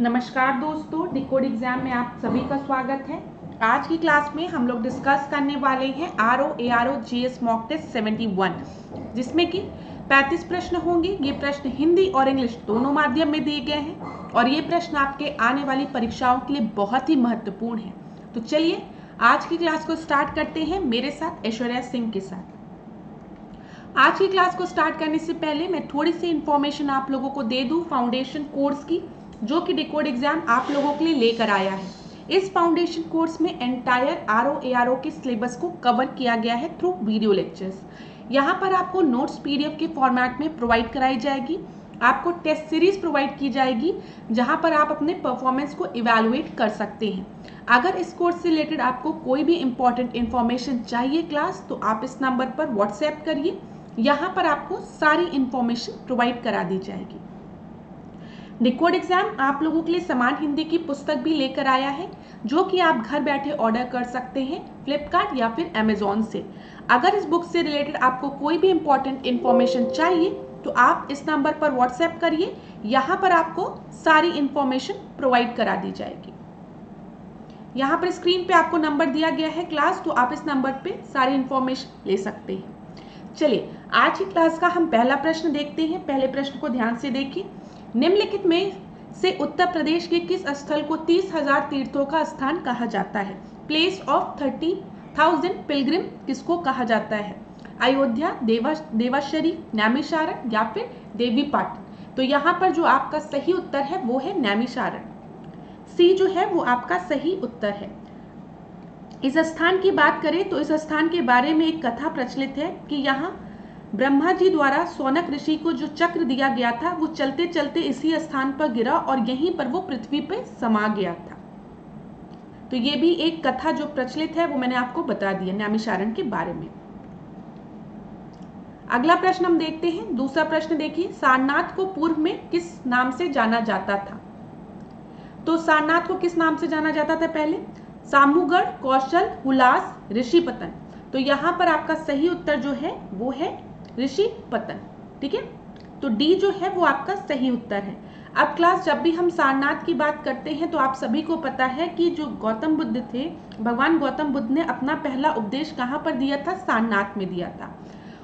नमस्कार दोस्तों, decode exam में आप सभी का स्वागत है। आज की क्लास में हम लोग डिस्कस करने वाले हैं आरओ जीएस मॉक टेस्ट 71, जिसमें कि 35 प्रश्न होंगे। ये प्रश्न हिंदी और इंग्लिश दोनों माध्यम में दिए गए हैं और ये प्रश्न आपके आने वाली परीक्षाओं के लिए बहुत ही महत्वपूर्ण है। तो चलिए आज की क्लास को स्टार्ट करते हैं मेरे साथ ऐश्वर्या सिंह के साथ। आज की क्लास को स्टार्ट करने से पहले मैं थोड़ी सी इंफॉर्मेशन आप लोगों को दे दूं फाउंडेशन कोर्स की, जो कि डिकोड एग्जाम आप लोगों के लिए लेकर आया है। इस फाउंडेशन कोर्स में एंटायर आरओ के सिलेबस को कवर किया गया है थ्रू वीडियो लेक्चर्स। यहाँ पर आपको नोट्स पीडीएफ के फॉर्मेट में प्रोवाइड कराई जाएगी। आपको टेस्ट सीरीज प्रोवाइड की जाएगी, जहाँ पर आप अपने परफॉर्मेंस को इवेलुएट कर सकते हैं। अगर इस कोर्स से रिलेटेड आपको कोई भी इंपॉर्टेंट इन्फॉर्मेशन चाहिए क्लास, तो आप इस नंबर पर व्हाट्सएप करिए। यहाँ पर आपको सारी इंफॉर्मेशन प्रोवाइड करा दी जाएगी। डिकोड एग्जाम आप लोगों के लिए समान हिंदी की पुस्तक भी लेकर आया है, जो कि आप घर बैठे ऑर्डर कर सकते हैं फ्लिपकार्ट या फिर अमेजोन से। अगर इस बुक से रिलेटेड आपको कोई भी इंपॉर्टेंट इन्फॉर्मेशन चाहिए तो आप इस नंबर पर व्हाट्सएप करिए। यहाँ पर आपको सारी इंफॉर्मेशन प्रोवाइड करा दी जाएगी। यहाँ पर स्क्रीन पे आपको नंबर दिया गया है क्लास, तो आप इस नंबर पे सारी इंफॉर्मेशन ले सकते हैं। चलिए आज की क्लास का हम पहला प्रश्न देखते हैं। पहले प्रश्न को ध्यान से देखिए। निम्नलिखित में से उत्तर प्रदेश के किस स्थल को 30,000 तीर्थों का स्थान कहा जाता है? प्लेस ऑफ 30,000 पिलग्रिम किसको कहा जाता है? अयोध्या, देवाशरी, नैमिषारण्य या फिर देवीपाटन? तो यहाँ पर जो आपका सही उत्तर है वो है नैमिषारण्य। सी जो है वो आपका सही उत्तर है। इस स्थान की बात करें तो इस स्थान के बारे में एक कथा प्रचलित है कि यहाँ ब्रह्मा जी द्वारा सौनक ऋषि को जो चक्र दिया गया था वो चलते चलते इसी स्थान पर गिरा और यहीं पर वो पृथ्वी पर समा गया था। तो ये भी एक कथा जो प्रचलित है वो मैंने आपको बता दिया नैमिषारण्य के बारे में। अगला प्रश्न हम देखते हैं। दूसरा प्रश्न देखिए, सारनाथ को पूर्व में किस नाम से जाना जाता था? तो सारनाथ को किस नाम से जाना जाता था पहले? सामूगढ़, कौशल, हुलास, ऋषिपतन। तो यहाँ पर आपका सही उत्तर जो है वो है ऋषिपतन। ठीक है, तो डी जो है वो आपका सही उत्तर है। अब क्लास जब भी हम सारनाथ की बात करते हैं तो आप सभी को पता है कि जो गौतम बुद्ध थे, भगवान गौतम बुद्ध ने अपना पहला उपदेश कहाँ पर दिया था? सारनाथ में दिया था।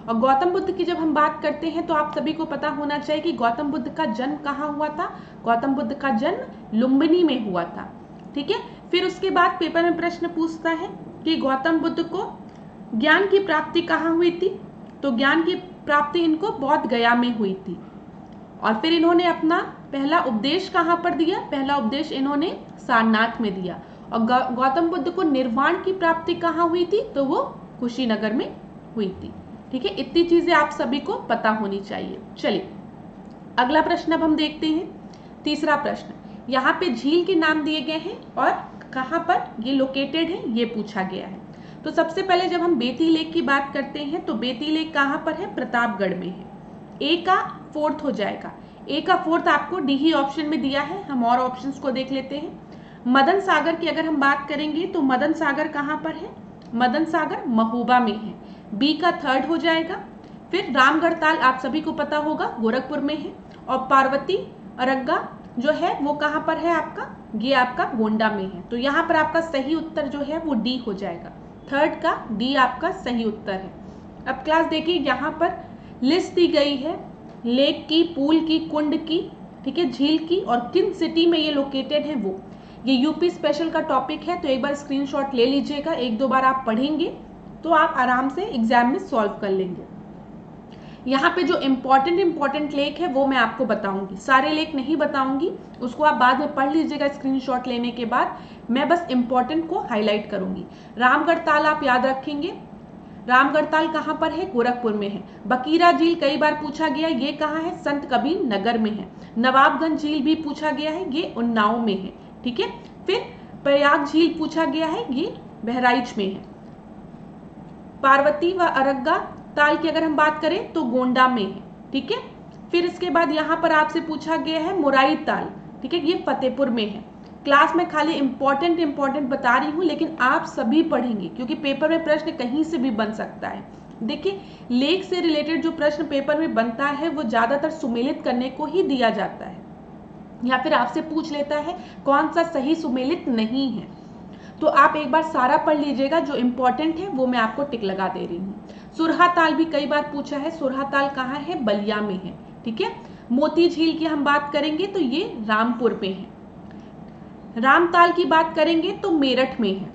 और गौतम बुद्ध की जब हम बात करते हैं तो आप सभी को पता होना चाहिए कि गौतम बुद्ध का जन्म कहाँ हुआ था? गौतम बुद्ध का जन्म लुम्बिनी में हुआ था। ठीक है, फिर उसके बाद पेपर में प्रश्न पूछता है कि गौतम बुद्ध को ज्ञान की प्राप्ति कहाँ हुई थी? तो ज्ञान की प्राप्ति इनको बोध गया में हुई थी। और फिर इन्होंने अपना पहला उपदेश कहाँ पर दिया? पहला उपदेश इन्होंने सारनाथ में दिया। और गौतम बुद्ध को निर्वाण की प्राप्ति कहाँ हुई थी? तो वो कुशीनगर में हुई थी। ठीक है, इतनी चीजें आप सभी को पता होनी चाहिए। चलिए अगला प्रश्न अब हम देखते हैं। तीसरा प्रश्न, यहाँ पे झील के नाम दिए गए हैं और कहाँ पर ये लोकेटेड है ये पूछा गया है। तो सबसे पहले जब हम बेती लेक की बात करते हैं तो बेती लेक कहाँ पर है? प्रतापगढ़ में है। ए का फोर्थ हो जाएगा। ए का फोर्थ आपको डी ही ऑप्शन में दिया है। हम और ऑप्शंस को देख लेते हैं। मदन सागर की अगर हम बात करेंगे तो मदन सागर कहाँ पर है? मदन सागर महोबा में है। बी का थर्ड हो जाएगा। फिर रामगढ़ ताल आप सभी को पता होगा गोरखपुर में है। और पार्वती अरग्गा जो है वो कहाँ पर है आपका? ये आपका गोंडा में है। तो यहाँ पर आपका सही उत्तर जो है वो डी हो जाएगा। थर्ड का डी आपका सही उत्तर है। अब क्लास देखिए, यहाँ पर लिस्ट दी गई है लेक की, पूल की, कुंड की, ठीक है, झील की, और किन सिटी में ये लोकेटेड है वो। ये यूपी स्पेशल का टॉपिक है, तो एक बार स्क्रीनशॉट ले लीजिएगा। एक दो बार आप पढ़ेंगे तो आप आराम से एग्जाम में सॉल्व कर लेंगे। यहाँ पे जो इम्पोर्टेंट लेक है वो मैं आपको बताऊंगी, सारे लेक नहीं बताऊंगी, उसको आप बाद में पढ़ लीजिएगा स्क्रीनशॉट लेने के बाद। मैं बस इम्पोर्टेंट को हाईलाइट करूंगी। रामगढ़ ताल आप याद रखेंगे। रामगढ़ ताल कहाँ पर है? गोरखपुर में है। बकीरा झील कई बार पूछा गया, ये कहाँ है? संत कबीर नगर में है। नवाबगंज झील भी पूछा गया है, ये उन्नाव में है। ठीक है, फिर प्रयाग झील पूछा गया है, ये बहराइच में है। पार्वती व अरग्गा ताल की अगर हम बात करें तो गोंडा में है। ठीक है, फिर इसके बाद यहाँ पर आपसे पूछा गया है मुराई ताल, ठीक है, ये फतेहपुर में है। क्लास में खाली इंपॉर्टेंट बता रही हूँ, लेकिन आप सभी पढ़ेंगे क्योंकि पेपर में प्रश्न कहीं से भी बन सकता है। देखिए, लेक से रिलेटेड जो प्रश्न पेपर में बनता है वो ज्यादातर सुमेलित करने को ही दिया जाता है। या फिर आपसे पूछ लेता है कौन सा सही सुमेलित नहीं है। तो आप एक बार सारा पढ़ लीजिएगा, जो इंपॉर्टेंट है वो मैं आपको टिक लगा दे रही हूँ। सुरहा ताल भी कई बार पूछा है, सुरहा ताल कहाँ है? बलिया में है, ठीक है। मोती झील की हम बात करेंगे तो ये रामपुर में है। रामताल की बात करेंगे तो मेरठ में है।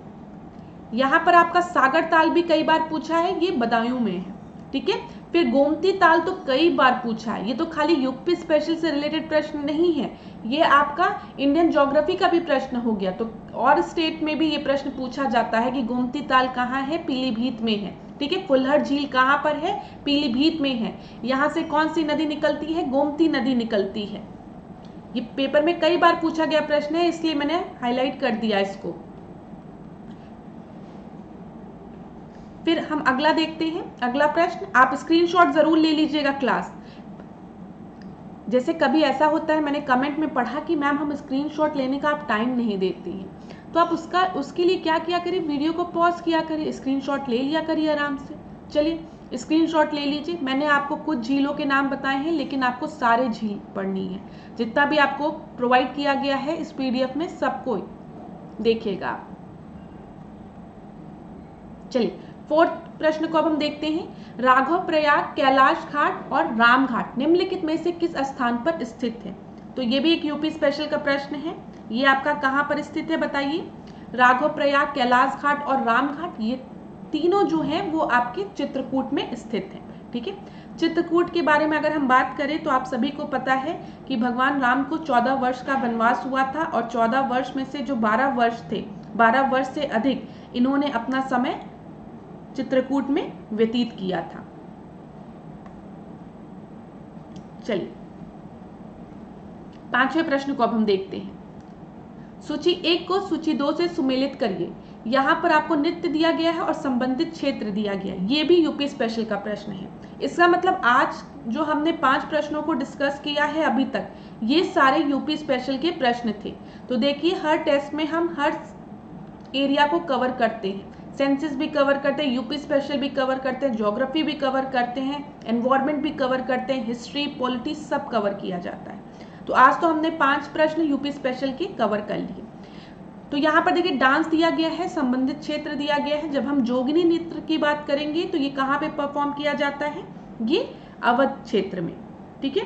यहाँ पर आपका सागर ताल भी कई बार पूछा है, ये बदायूं में है, ठीक है। फिर गोमती ताल तो कई बार पूछा है, ये तो खाली यूपी स्पेशल से रिलेटेड प्रश्न नहीं है, ये आपका इंडियन ज्योग्राफी का भी प्रश्न हो गया। तो और स्टेट में भी ये प्रश्न पूछा जाता है कि गोमती ताल कहाँ है? पीलीभीत में है, ठीक है। फुल्हर झील कहाँ पर है? पीलीभीत में है। यहाँ से कौन सी नदी निकलती है? गोमती नदी निकलती है। ये पेपर में कई बार पूछा गया प्रश्न है, इसलिए मैंने हाईलाइट कर दिया इसको। फिर हम अगला देखते हैं। अगला प्रश्न आप स्क्रीनशॉट जरूर ले लीजिएगा क्लास। जैसे कभी ऐसा होता है, मैंने कमेंट में पढ़ा कि मैम हम स्क्रीनशॉट लेने का आप टाइम नहीं देती हैं, तो आप उसके लिए क्या किया करिए, वीडियो को पॉज किया करिए, स्क्रीनशॉट ले लिया करिए आराम से। चलिए स्क्रीनशॉट ले लीजिए। मैंने आपको कुछ झीलों के नाम बताए हैं, लेकिन आपको सारे झील पढ़नी है। जितना भी आपको प्रोवाइड किया गया है इस पीडीएफ में, सबको देखिएगा आप। चलिए फोर्थ प्रश्न को अब हम देखते हैं। राघव प्रयाग, कैलाश घाट और राम घाट निम्नलिखित में से किस स्थान पर स्थित है? तो ये भी एक यूपी स्पेशल का प्रश्न है। ये आपका कहाँ पर स्थित है बताइए? राघव प्रयाग, कैलाश घाट और राम घाट, ये तीनों जो हैं वो आपके चित्रकूट में स्थित हैं, ठीक है। चित्रकूट के बारे में अगर हम बात करें तो आप सभी को पता है कि भगवान राम को 14 वर्ष का वनवास हुआ था, और 14 वर्ष में से जो 12 वर्ष थे, 12 वर्ष से अधिक इन्होंने अपना समय चित्रकूट में व्यतीत किया था। चलिए पांचवें प्रश्न को अब हम देखते हैं। सूची 1 को सूची 2 से सुमेलित करिए। यहाँ पर आपको नृत्य दिया गया है और संबंधित क्षेत्र दिया गया है। ये भी यूपी स्पेशल का प्रश्न है। इसका मतलब आज जो हमने 5 प्रश्नों को डिस्कस किया है अभी तक, ये सारे यूपी स्पेशल के प्रश्न थे। तो देखिए हर टेस्ट में हम हर एरिया को कवर करते हैं। सेंसस भी कवर करते हैं, यूपी स्पेशल भी कवर करते हैं, ज्योग्राफी भी कवर करते हैं, एनवायरमेंट भी कवर करते हैं, हिस्ट्री, पॉलिटी सब कवर किया जाता है। तो आज तो हमने 5 प्रश्न यूपी स्पेशल के कवर कर लिए। तो यहाँ पर देखिए डांस दिया गया है, संबंधित क्षेत्र दिया गया है। जब हम जोगिनी नृत्य की बात करेंगे तो ये कहाँ पे परफॉर्म किया जाता है? ये अवध क्षेत्र में, ठीक है।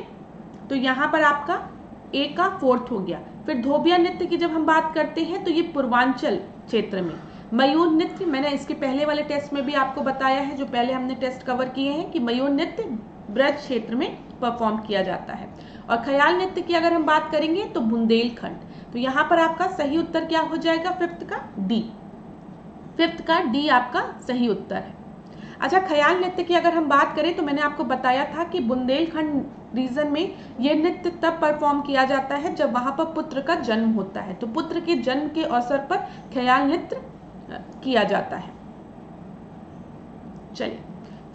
तो यहाँ पर आपका A का 4th हो गया। फिर धोबिया नृत्य की जब हम बात करते हैं तो ये पूर्वांचल क्षेत्र में। मयूर नृत्य मैंने इसके पहले वाले टेस्ट में भी आपको बताया है, जो पहले हमने टेस्ट कवर किए हैं, कि मयूर नृत्य ब्रज क्षेत्र में परफॉर्म किया जाता है। और ख्याल नृत्य की अगर हम बात करेंगे तो बुंदेलखंड। तो यहाँ पर आपका सही उत्तर क्या हो जाएगा? 5th का D। 5th का D आपका सही उत्तर है। अच्छा, ख्याल नृत्य की अगर हम बात करें तो मैंने आपको बताया था कि बुंदेलखंड रीजन में ये नृत्य तब परफॉर्म किया जाता है जब वहां पर पुत्र का जन्म होता है। तो पुत्र के जन्म के अवसर पर ख्याल नृत्य किया जाता है। चलिए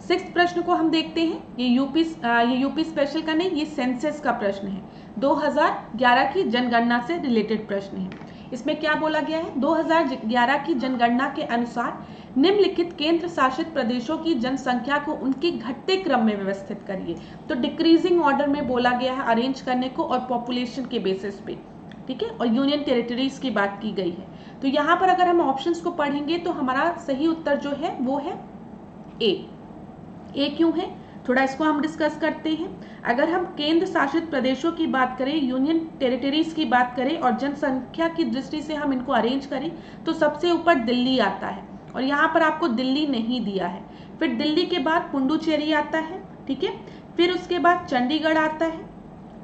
6th प्रश्न को हम देखते हैं। ये यूपी स्पेशल का नहीं, ये सेंसस का प्रश्न है। 2011 की जनगणना से रिलेटेड प्रश्न है। इसमें क्या बोला गया है? 2011 की जनगणना के अनुसार निम्नलिखित केंद्र शासित प्रदेशों की जनसंख्या को उनके घटते क्रम में व्यवस्थित करिए। तो डिक्रीजिंग ऑर्डर में बोला गया है अरेंज करने को, और पॉपुलेशन के बेसिस पे, ठीक है। और यूनियन टेरिटरीज की बात की गई है। तो यहाँ पर अगर हम ऑप्शंस को पढ़ेंगे तो हमारा सही उत्तर जो है वो है ए क्यों है? थोड़ा इसको हम डिस्कस करते हैं। अगर हम केंद्र शासित प्रदेशों की बात करें, यूनियन टेरिटरीज की बात करें और जनसंख्या की दृष्टि से हम इनको अरेंज करें तो सबसे ऊपर दिल्ली आता है, और यहाँ पर आपको दिल्ली नहीं दिया है। फिर दिल्ली के बाद पुडुचेरी आता है, ठीक है। फिर उसके बाद चंडीगढ़ आता है,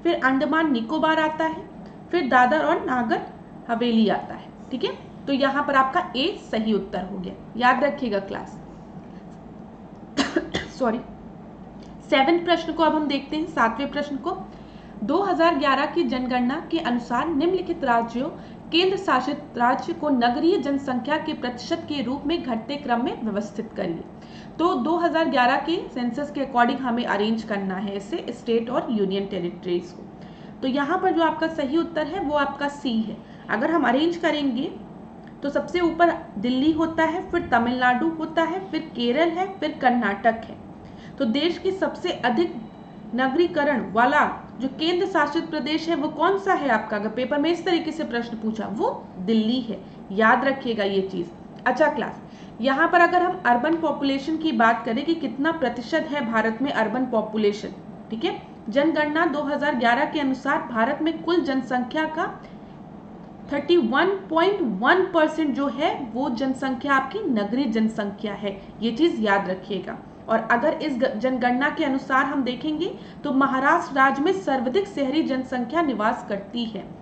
फिर अंडमान निकोबार आता है, फिर दादर और नागर हवेली आता है, ठीक है। तो यहाँ पर आपका ए सही उत्तर हो गया, याद रखिएगा क्लास। सॉरी 7वें प्रश्न को अब हम देखते हैं। 7वें प्रश्न को 2011 की जनगणना के अनुसार निम्नलिखित राज्यों केंद्र शासित राज्य को नगरीय जनसंख्या के प्रतिशत के रूप में घटते क्रम में व्यवस्थित करिए। तो 2011 के सेंसस के अकॉर्डिंग हमें अरेंज करना है इसे, स्टेट और यूनियन टेरिटरीज को। तो यहाँ पर जो आपका सही उत्तर है वो आपका सी है। अगर हम अरेंज करेंगे तो सबसे ऊपर दिल्ली होता है, फिर तमिलनाडु होता है, फिर केरल है, फिर कर्नाटक है। तो देश की सबसे अधिक नगरीकरण वाला जो केंद्र शासित प्रदेश है वो कौन सा है आपका, अगर पेपर में इस तरीके से प्रश्न पूछा, वो दिल्ली है। याद रखिएगा ये चीज। अच्छा क्लास, यहाँ पर अगर हम अर्बन पॉपुलेशन की बात करें कि कितना प्रतिशत है भारत में अर्बन पॉपुलेशन, ठीक है, जनगणना 2011 के अनुसार भारत में कुल जनसंख्या का 31.1% जो है वो जनसंख्या आपकी नगरीय जनसंख्या है। ये चीज याद रखिएगा। और अगर इस जनगणना के अनुसार हम देखेंगे तो महाराष्ट्र राज्य में सर्वाधिक शहरी जनसंख्या निवास करती है।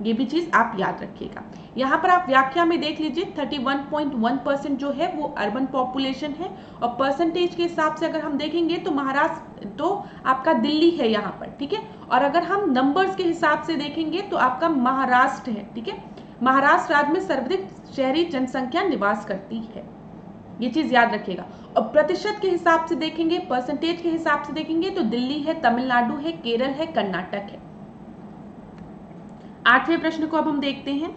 ये भी चीज आप याद रखिएगा। यहाँ पर आप व्याख्या में देख लीजिए 31.1% जो है वो अर्बन पॉपुलेशन है, और परसेंटेज के हिसाब से अगर हम देखेंगे तो महाराष्ट्र तो आपका दिल्ली है यहाँ पर, ठीक है, और अगर हम नंबर्स के हिसाब से देखेंगे तो आपका महाराष्ट्र है, ठीक है, महाराष्ट्र राज्य में सर्वाधिक शहरी जनसंख्या निवास करती है। ये चीज याद रखिएगा। और प्रतिशत के हिसाब से देखेंगे, परसेंटेज के हिसाब से देखेंगे तो दिल्ली है, तमिलनाडु है, केरल है, कर्नाटक है। 8वें प्रश्न को अब हम देखते हैं।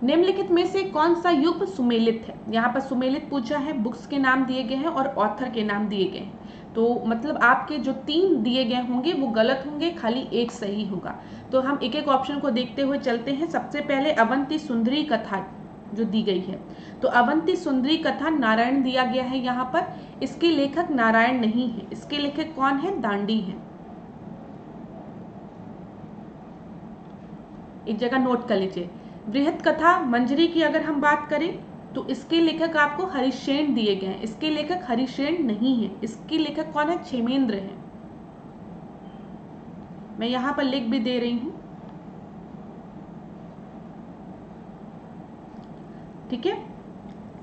निम्नलिखित में से कौन सा युग्म सुमेलित है। यहाँ पर सुमेलित पूछा है, बुक्स के नाम दिए गए हैं और ऑथर के नाम दिए गए हैं, तो मतलब आपके जो 3 दिए गए होंगे वो गलत होंगे, खाली एक सही होगा। तो हम एक एक ऑप्शन को देखते हुए चलते हैं। सबसे पहले अवंती सुंदरी कथा जो दी गई है, तो अवंती सुंदरी कथा नारायण दिया गया है यहाँ पर। इसके लेखक नारायण नहीं है, इसके लेखक कौन है, दांडी है। एक जगह नोट कर लीजिए। बृहत कथा मंजरी की अगर हम बात करें तो इसके लेखक आपको हरिशेन दिए गए हैं, इसके लेखक हरिशेन नहीं है, इसके लेखक कौन है, क्षेमेंद्र है। मैं यहां पर लिख भी दे रही हूं, ठीक है।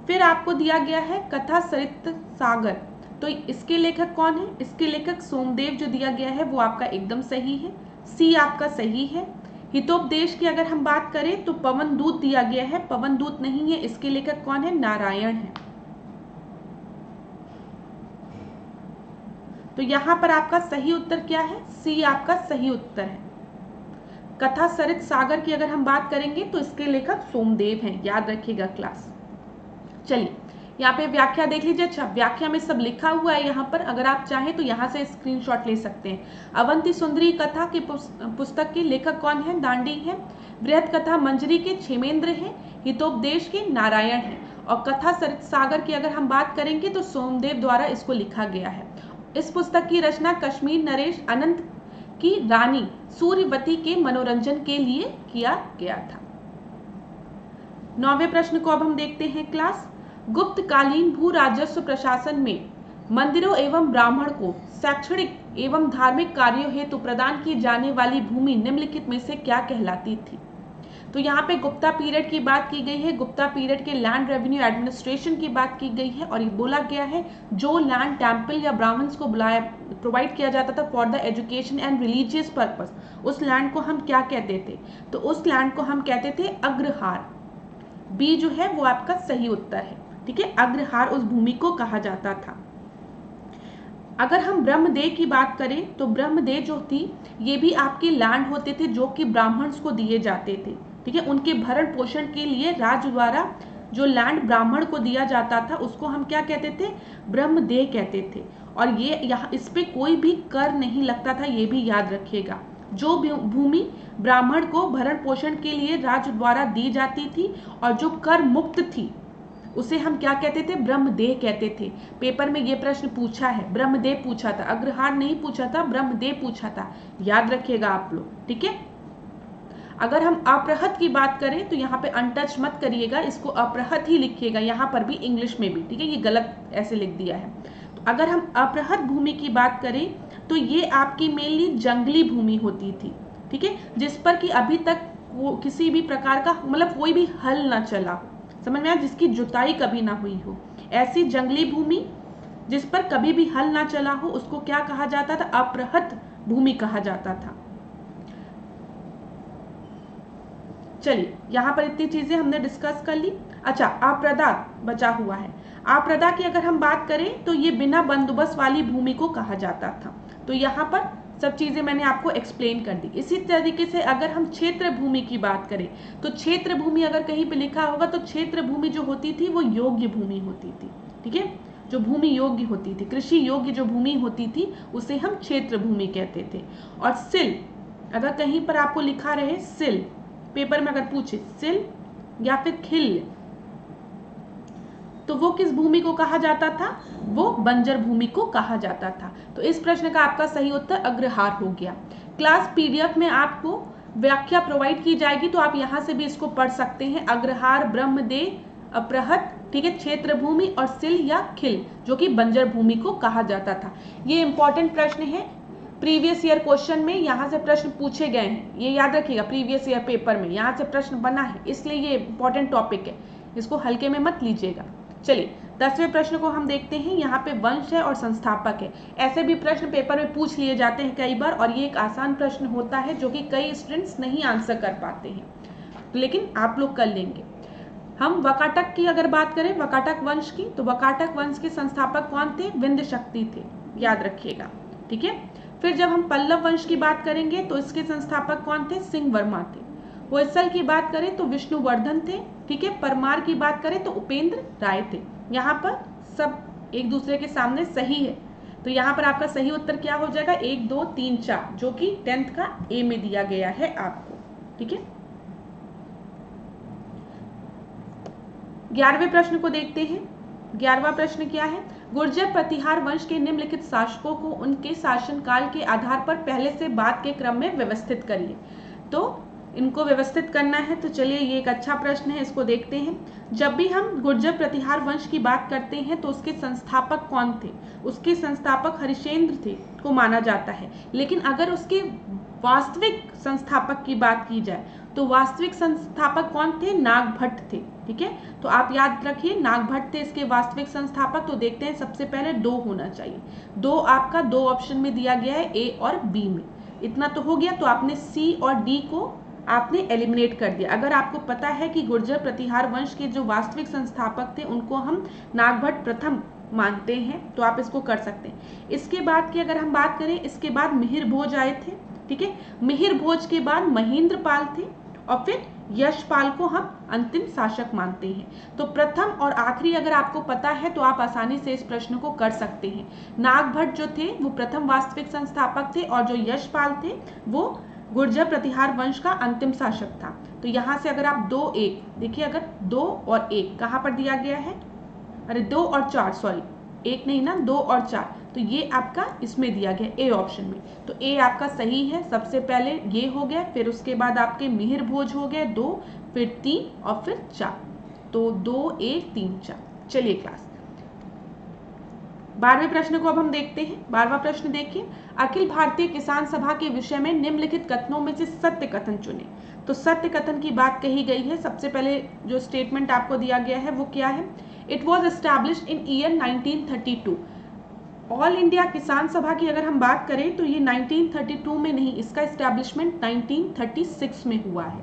फिर आपको दिया गया है कथा सरित सागर, तो इसके लेखक कौन है, इसके लेखक सोमदेव जो दिया गया है वो आपका एकदम सही है, सी आपका सही है। हितोपदेश की अगर हम बात करें तो पवन दूत दिया गया है, पवन दूत नहीं है, इसके लेखक कौन है, नारायण है। तो यहां पर आपका सही उत्तर क्या है, सी आपका सही उत्तर है। कथा सरित सागर की अगर हम बात करेंगे तो इसके लेखक सोमदेव हैं, याद रखिएगा क्लास। चलिए यहाँ पे व्याख्या देख लीजिए। अच्छा, व्याख्या में सब लिखा हुआ है यहाँ पर, अगर आप चाहें तो यहाँ से स्क्रीनशॉट ले सकते हैं। अवंती सुंदरी कथा की पुस्तक के लेखक कौन है, दांडी है। बृहत कथा मंजरी के क्षेमेंद्र है, हितोपदेश के नारायण है, और कथा सरित सागर की अगर हम बात करेंगे तो सोमदेव द्वारा इसको लिखा गया है। इस पुस्तक की रचना कश्मीर नरेश अनंत की रानी सूर्यवती के मनोरंजन के लिए किया गया था। 9वें प्रश्न को अब हम देखते हैं क्लास। गुप्त कालीन भू राजस्व प्रशासन में मंदिरों एवं ब्राह्मण को शैक्षणिक एवं धार्मिक कार्यों हेतु प्रदान की जाने वाली भूमि निम्नलिखित में से क्या कहलाती थी। तो यहाँ पे गुप्ता पीरियड की बात की गई है, गुप्ता पीरियड के लैंड रेवेन्यू एडमिनिस्ट्रेशन की बात की गई है, और ये बोला गया है जो लैंड टेम्पल या ब्राह्मण्स को प्रोवाइड किया जाता था for the education and religious purpose, उस लैंड को हम क्या कहते थे, तो उस लैंड को हम कहते थे अग्रहार। बी जो है वो आपका सही उत्तर है, ठीक है, अग्रहार उस भूमि को कहा जाता था। अगर हम ब्रह्मदेव की बात करें तो ब्रह्मदेव जो थी ये भी आपके लैंड होते थे जो कि ब्राह्मण्स को दिए जाते थे, ठीक है, उनके भरण पोषण के लिए राज्य द्वारा जो लैंड ब्राह्मण को दिया जाता था उसको हम क्या कहते थे, ब्रह्मदेव कहते थे। और ये यहाँ इस पे कोई भी कर नहीं लगता था, ये भी याद रखिएगा। जो भूमि ब्राह्मण को भरण पोषण के लिए राज्य द्वारा दी जाती थी और जो कर मुक्त थी उसे हम क्या कहते थे, ब्रह्मदेव कहते थे। पेपर में ये प्रश्न पूछा है, ब्रह्मदेव पूछा था, अग्रहार नहीं पूछा था, ब्रह्मदेव पूछा था, याद रखिएगा आप लोग, ठीक है। अगर हम अपरहत की बात करें तो यहाँ पे अनटच मत करिएगा, इसको अपरहत ही लिखिएगा, यहाँ पर भी इंग्लिश में भी, ठीक है, ये गलत ऐसे लिख दिया है। तो अगर हम अपरहत भूमि की बात करें तो ये आपकी मेनली जंगली भूमि होती थी, ठीक है, जिस पर कि अभी तक वो किसी भी प्रकार का मतलब कोई भी हल ना चला हो, समझ में आया, जिसकी जुताई कभी ना हुई हो, ऐसी जंगली भूमि जिस पर कभी भी हल ना चला हो उसको क्या कहा जाता था, अपरहत भूमि कहा जाता था। चलिए यहाँ पर इतनी चीजें हमने डिस्कस कर ली। अच्छा, आप्रदा बचा हुआ है। आप्रदा की अगर हम बात करें तो ये बिना बंदोबस्त वाली भूमि को कहा जाता था। तो यहाँ पर सब चीजें मैंने आपको एक्सप्लेन कर दी। इसी तरीके से अगर हम क्षेत्र भूमि की बात करें तो क्षेत्र भूमि अगर कहीं पे लिखा होगा तो क्षेत्र भूमि जो होती थी वो योग्य भूमि होती थी, ठीक है, जो भूमि योग्य होती थी, कृषि योग्य जो भूमि होती थी उसे हम क्षेत्र भूमि कहते थे। और सिल अगर कहीं पर आपको लिखा रहे सिल, पेपर में अगर पूछे सिल या फिर खिल, तो वो किस भूमि को कहा जाता था? वो बंजर भूमि को कहा जाता था। तो इस प्रश्न का आपका सही उत्तर अग्रहार हो गया। क्लास पीडीएफ में आपको व्याख्या प्रोवाइड की जाएगी, तो आप यहाँ से भी इसको पढ़ सकते हैं। अग्रहार, ब्रह्मदेव, अपृहत, ठीक है, क्षेत्र भूमि और सिल या खिल, जो कि बंजर भूमि को कहा जाता था। ये इंपॉर्टेंट प्रश्न है, प्रीवियस ईयर क्वेश्चन में यहाँ से प्रश्न पूछे गए हैं, ये याद रखिएगा। प्रीवियस ईयर पेपर में यहाँ से प्रश्न बना है, इसलिए ये इंपॉर्टेंट टॉपिक है, इसको हल्के में मत लीजिएगा। चलिए 10वें प्रश्न को हम देखते हैं। यहाँ पे वंश है और संस्थापक है। ऐसे भी प्रश्न पेपर में पूछ लिए जाते हैं कई बार, और ये एक आसान प्रश्न होता है जो कि कई स्टूडेंट्स नहीं आंसर कर पाते हैं, लेकिन आप लोग कर लेंगे। हम वकाटक की अगर बात करें, वकाटक वंश की, तो वकाटक वंश के संस्थापक कौन थे? विंध्य शक्ति थे, याद रखिएगा, ठीक है। फिर जब हम पल्लव वंश की बात करेंगे तो इसके संस्थापक कौन थे? सिंह वर्मा थे। होयसल की बात करें तो विष्णुवर्धन थे, ठीक है। परमार की बात करें तो उपेंद्र राय थे। यहाँ पर सब एक दूसरे के सामने सही है, तो यहाँ पर आपका सही उत्तर क्या हो जाएगा? 1, 2, 3, 4, जो कि 10th का ए में दिया गया है आपको, ठीक है। 11वें प्रश्न को देखते हैं। 11वां प्रश्न क्या है? गुर्जर प्रतिहार वंश के निम्नलिखित शासकों को उनके शासनकाल के आधार पर पहले से बाद के क्रम में व्यवस्थित करिए। तो इनको व्यवस्थित करना है, तो चलिए ये एक अच्छा प्रश्न है, इसको देखते हैं। जब भी हम गुर्जर प्रतिहार वंश की बात करते हैं तो उसके संस्थापक कौन थे? उसके संस्थापक हरिश्चंद्र थे को माना जाता है, लेकिन अगर उसके वास्तविक संस्थापक की बात की जाए तो वास्तविक संस्थापक कौन थे? नागभट्ट थे, ठीक है। तो आप याद रखिए नागभट्ट थे इसके वास्तविक संस्थापक। तो देखते हैं, सबसे पहले 2 होना चाहिए, 2 आपका 2 ऑप्शन में दिया गया है, ए और बी में। इतना तो हो गया, तो आपने सी और डी को आपने एलिमिनेट कर दिया। अगर आपको पता है कि गुर्जर प्रतिहार वंश के जो वास्तविक संस्थापक थे उनको हम नागभट्ट प्रथम मानते हैं, तो आप इसको कर सकते हैं। इसके बाद की अगर हम बात करें, इसके बाद मिहिर भोज आए थे, ठीक है। मिहिर भोज के बाद महेंद्र पाल थे, और फिर यशपाल को हम अंतिम शासक मानते हैं। तो प्रथम और आखिरी अगर आपको पता है तो आप आसानी से इस प्रश्न को कर सकते हैं। नागभट्ट जो थे वो प्रथम वास्तविक संस्थापक थे, और जो यशपाल थे वो गुर्जर प्रतिहार वंश का अंतिम शासक था। तो यहाँ से अगर आप 2, 1 देखिए, अगर 2 और 1 कहाँ पर दिया गया है? अरे 2 और 4, सॉरी 1 नहीं ना, 2 और 4, तो ये आपका इसमें दिया गया ए ऑप्शन में। तो ए आपका सही है। सबसे पहले ये हो गया, फिर उसके बाद आपके मिहिर भोज हो गए 2, फिर 3 और फिर 4। तो 2, 1, 3, 4। चलिए क्लास 12वें प्रश्न को अब हम देखते हैं। 12वां प्रश्न देखिए, अखिल भारतीय किसान सभा के विषय में निम्नलिखित कथनों में से सत्य कथन चुने। तो सत्य कथन की बात कही गई है। सबसे पहले जो स्टेटमेंट आपको दिया गया है वो क्या है? It was established in year 1932। All India किसान सभा की अगर हम बात करें तो ये 1932 में नहीं, इसका एस्टैब्लिशमेंट 1936 में हुआ है,